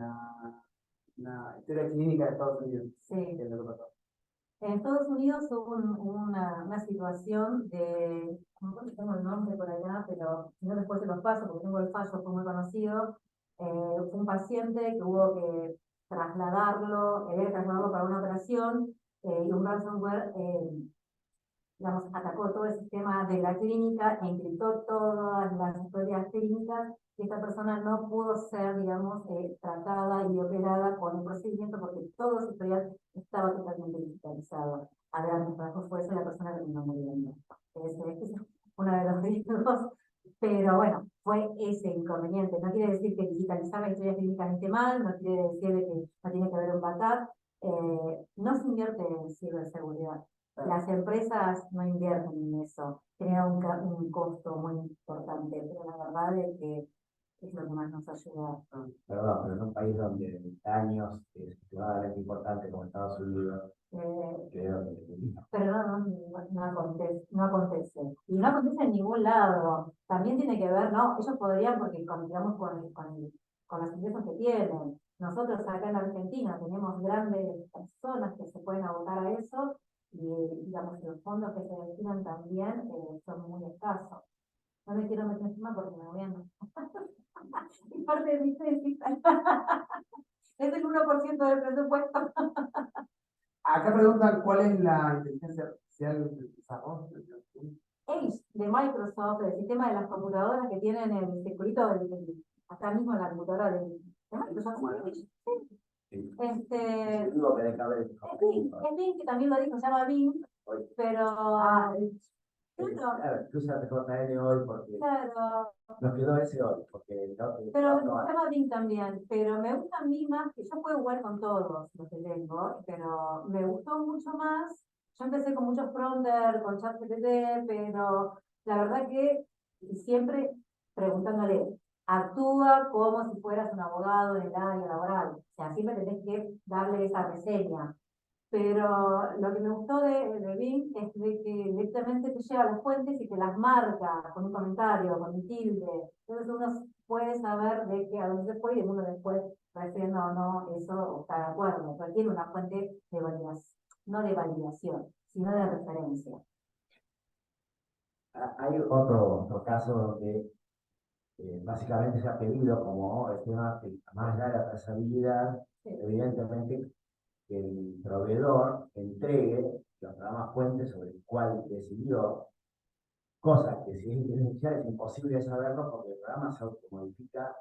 la historia clínica de Estados Unidos. Sí. ¿Qué es lo que pasó? En Estados Unidos hubo una situación de, no tengo el nombre por allá, pero si no después se los paso, porque tengo el fallo, fue muy conocido. Fue un paciente que hubo que trasladarlo para una operación y un ransomware digamos, atacó todo el sistema de la clínica, encriptó todas las historias clínicas y esta persona no pudo ser, digamos, tratada y operada con el procedimiento porque todo su historial estaba totalmente digitalizado. A grandes rasgos fue eso la persona que terminó muriendo. Es uno de los riesgos, pero bueno, fue ese inconveniente. No quiere decir que digitalizar la historia clínica esté mal, no quiere decir que no tiene que haber un backup. No se invierte en ciberseguridad. Las empresas no invierten en eso, crea un costo muy importante, pero la verdad es que es lo que más nos ayuda. Perdón, pero en un país donde daños es extremadamente importante como Estados Unidos, creo que... Pero no acontece. Y no acontece en ningún lado. También tiene que ver, ¿no? Ellos podrían, porque digamos, con los ingresos que tienen. Nosotros acá en Argentina tenemos grandes personas que se pueden abocar a eso y, digamos, los fondos que se destinan también son muy escasos. No me quiero meter encima porque me voy a... Es parte de mi tesis. Es el 1% del presupuesto. Acá preguntan cuál es la inteligencia artificial del desarrollo. de Microsoft, el sistema de las computadoras que tienen el circuito acá mismo en la computadora de Microsoft. Sí. Este, Digo que de cabeza. es Bing, que también lo dijo, se llama Bing, pero Claro, tú usaste JN hoy porque claro, nos quedó ese hoy, porque pero se no, llama Bing también, pero me gusta a mí más, que yo puedo jugar con todos los que tengo, pero me gustó mucho más. Yo empecé con muchos fronters, con ChatGPT, pero la verdad que siempre preguntándole, actúa como si fueras un abogado en el área laboral. O sea, siempre tenés que darle esa reseña. Pero lo que me gustó de Bing es de que directamente te lleva a las fuentes y te las marca con un comentario, con un tilde. Entonces uno puede saber de que a dónde se fue y uno después va diciendo o no, eso está de acuerdo. Pero tiene una fuente de validación, no de validación, sino de referencia. hay otro caso donde básicamente se ha pedido como el tema que más allá de la trazabilidad, evidentemente que el proveedor entregue los programas fuentes sobre el cual decidió, cosa que si es inteligencia artificial es imposible saberlo porque el programa se automodifica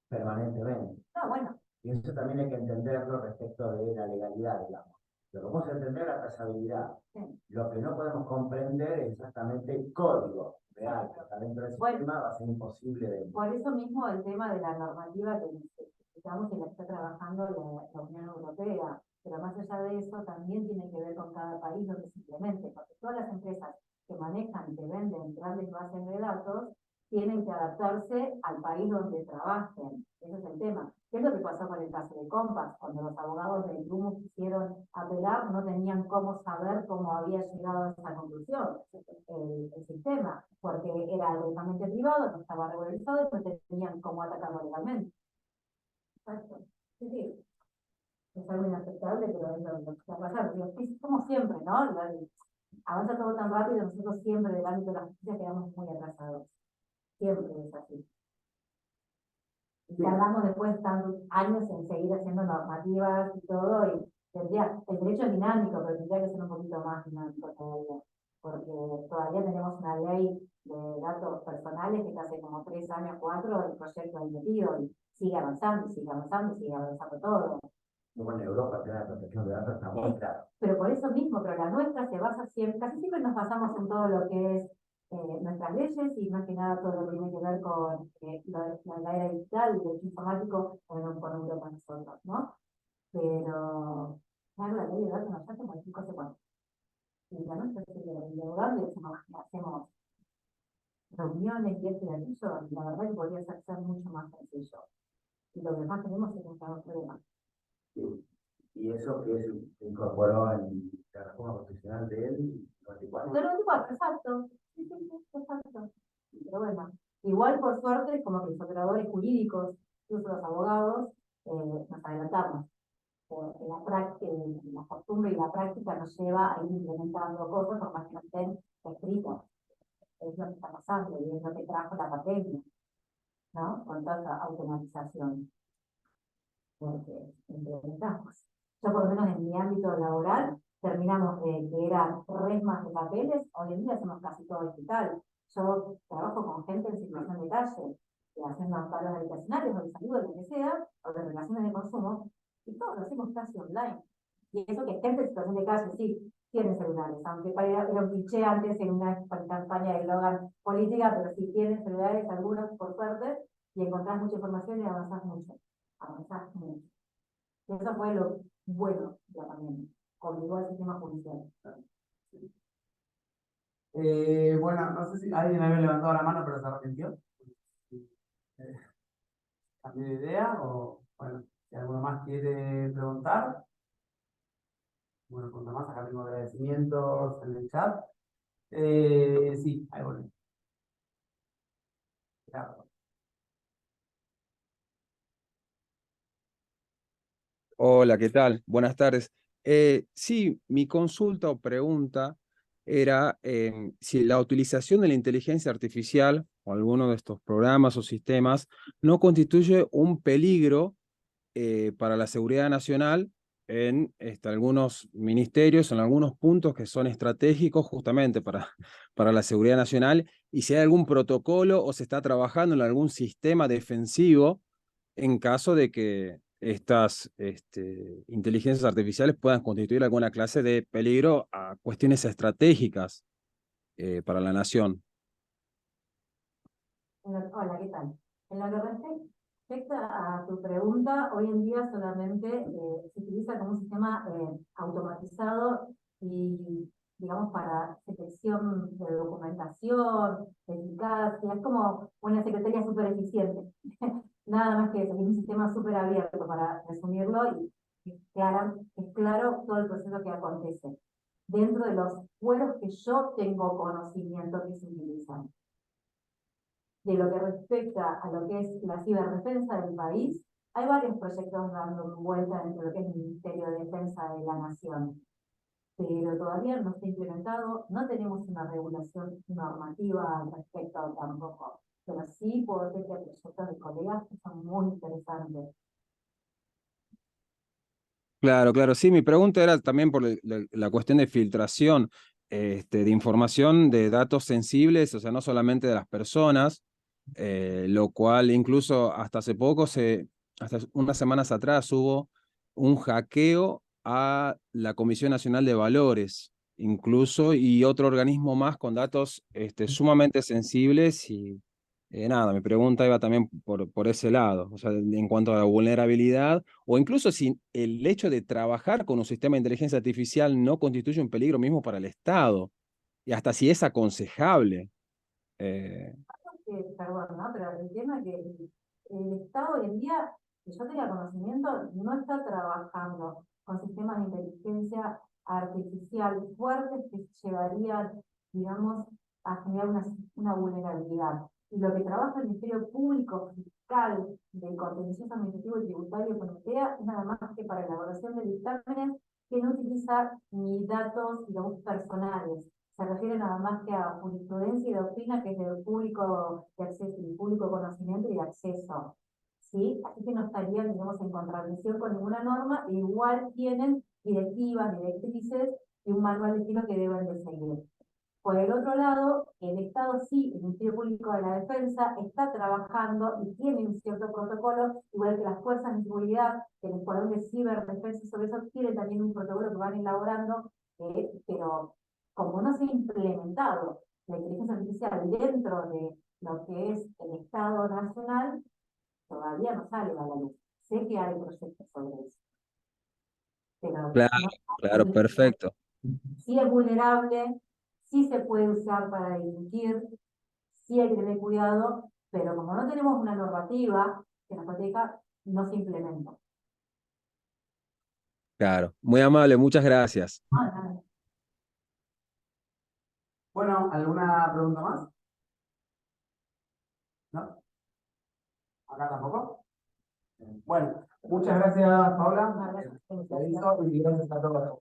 permanentemente. No, bueno, Y eso también hay que entenderlo respecto de la legalidad, digamos. Pero vamos a entender la trazabilidad. sí. Lo que no podemos comprender es exactamente el código real que está dentro del Bueno, sistema, va a ser imposible de... por eso mismo el tema de la normativa que necesitamos y la que está trabajando la Unión Europea, pero más allá de eso también tiene que ver con cada país donde se implemente, porque todas las empresas que manejan y que venden grandes bases de datos tienen que adaptarse al país donde trabajen. Ese es el tema. ¿Qué es lo que pasó con el caso de Compass? Cuando los abogados del Grumo quisieron apelar, no tenían cómo saber cómo había llegado a esa conclusión el sistema, porque era directamente privado, no estaba regularizado y no tenían cómo atacarlo legalmente. Exacto. Sí, sí. Es algo inaceptable, pero es lo que está pasando. Como siempre, ¿no? Avanza todo tan rápido, nosotros siempre del ámbito de la justicia quedamos muy atrasados. Siempre es así. Y tardamos después tantos años en seguir haciendo normativas y todo, y el derecho es dinámico, pero tendría que ser un poquito más dinámico todavía, porque todavía tenemos una ley de datos personales que hace como 3 años, 4, el proyecto ahí metido, y sigue avanzando, y sigue avanzando, y sigue avanzando todo. Bueno, en Europa la protección de datos está muy clara. Pero por eso mismo, pero la nuestra se basa siempre, casi siempre nos basamos en todo lo que es nuestras leyes y más que nada todo lo que tiene que ver con la era digital, el derecho informático, bueno, por Europa nosotros, ¿no? Pero, claro, la ley de datos nos hace como 5 segundos. Y la nuestra es el abogado, hacemos reuniones y esto y aquello, y la verdad que podría ser mucho más sencillo. Y lo que más tenemos es nuestros problemas. Sí. Y eso que se incorporó en la reforma constitucional de él, 94. Del 94, exacto. Sí, sí, sí, exacto. Pero bueno, igual por suerte, como que los operadores jurídicos, incluso los abogados, nos adelantamos. La costumbre y la práctica nos lleva a ir implementando cosas por más que no estén escritas. Es lo que está pasando y es lo que trajo la pandemia, ¿no? Con tanta automatización. Porque implementamos. Yo por lo menos en mi ámbito laboral terminamos de que eran resmas de papeles, hoy en día hacemos casi todo digital. Yo trabajo con gente en situación de calle, haciendo amparos habitacionales o de salud, o lo que sea, o de relaciones de consumo, y todo lo hacemos casi online. Y eso que gente en situación de calle sí tienen celulares, aunque era un cliché antes en una campaña de eslogan política, pero sí tienen celulares, algunos por suerte, y encontrás mucha información y avanzás mucho. Avanzás mucho. Y eso fue lo bueno de la pandemia, obligó al sistema judicial. Bueno, no sé si alguien había levantado la mano, pero se arrepintió. ¿Cambié de idea? O, bueno, si alguno más quiere preguntar. Bueno, con más, acá tengo agradecimientos en el chat. Sí, ahí volví. Claro. Hola, ¿qué tal? Buenas tardes. Sí, mi consulta o pregunta era si la utilización de la inteligencia artificial o alguno de estos programas o sistemas no constituye un peligro para la seguridad nacional en algunos ministerios, en algunos puntos que son estratégicos justamente para la seguridad nacional y si hay algún protocolo o se está trabajando en algún sistema defensivo en caso de que estas inteligencias artificiales puedan constituir alguna clase de peligro a cuestiones estratégicas para la nación. Hola, ¿qué tal? En lo que respecta a tu pregunta, hoy en día solamente se utiliza como un sistema automatizado y, digamos, para detección de documentación, eficacia, es como una secretaría súper eficiente. Nada más que eso, es un sistema súper abierto para resumirlo y es claro todo el proceso que acontece dentro de los fueros que yo tengo conocimiento que se utilizan. De lo que respecta a lo que es la ciberdefensa del país, hay varios proyectos dando vuelta dentro de lo que es el Ministerio de Defensa de la Nación, pero todavía no está implementado, no tenemos una regulación normativa al respecto tampoco, pero sí puedo decir que hay proyectos de colegas que son muy interesantes. Claro, claro. Sí, mi pregunta era también por la cuestión de filtración de información de datos sensibles, o sea, no solamente de las personas, lo cual incluso hasta hace poco, hasta unas semanas atrás, hubo un hackeo a la Comisión Nacional de Valores, incluso, y otro organismo más con datos sumamente sensibles y nada, mi pregunta iba también por ese lado, o sea, en cuanto a la vulnerabilidad, o incluso si el hecho de trabajar con un sistema de inteligencia artificial no constituye un peligro mismo para el Estado, y hasta si es aconsejable. Perdón, ¿no? Pero el tema es que el Estado hoy en día, que yo tenga conocimiento, no está trabajando con sistemas de inteligencia artificial fuertes que llevarían, digamos, a generar una vulnerabilidad. Y lo que trabaja el Ministerio Público Fiscal del Contencioso Administrativo y Tributario con UTEA es nada más que para la elaboración de dictámenes que no utiliza ni datos, digamos, personales. Se refiere nada más que a jurisprudencia y doctrina, que es de público de acceso, y público conocimiento y de acceso. ¿Sí? Así que no estarían, digamos, en contradicción con ninguna norma, e igual tienen directivas, directrices y un manual de estilo que deben de seguir. Por el otro lado, el Estado sí, el Ministerio Público de la Defensa, está trabajando y tiene un cierto protocolo, igual que las fuerzas de seguridad, el Escuadrón de Ciberdefensa, sobre eso tienen también un protocolo que van elaborando, pero como no se ha implementado la inteligencia artificial dentro de lo que es el Estado Nacional, todavía no sale a la luz. Sé que hay proyectos sobre eso, pero Claro, no, claro, perfecto. sí es vulnerable, sí se puede usar para delinquir, sí hay que tener cuidado, pero como no tenemos una normativa que nos proteja, no se implementa. Claro, muy amable, muchas gracias. Nada. Bueno, ¿alguna pregunta más? ¿No? ¿Acá tampoco? Bueno, muchas gracias, Paula. Nada, Te aviso y gracias a todos.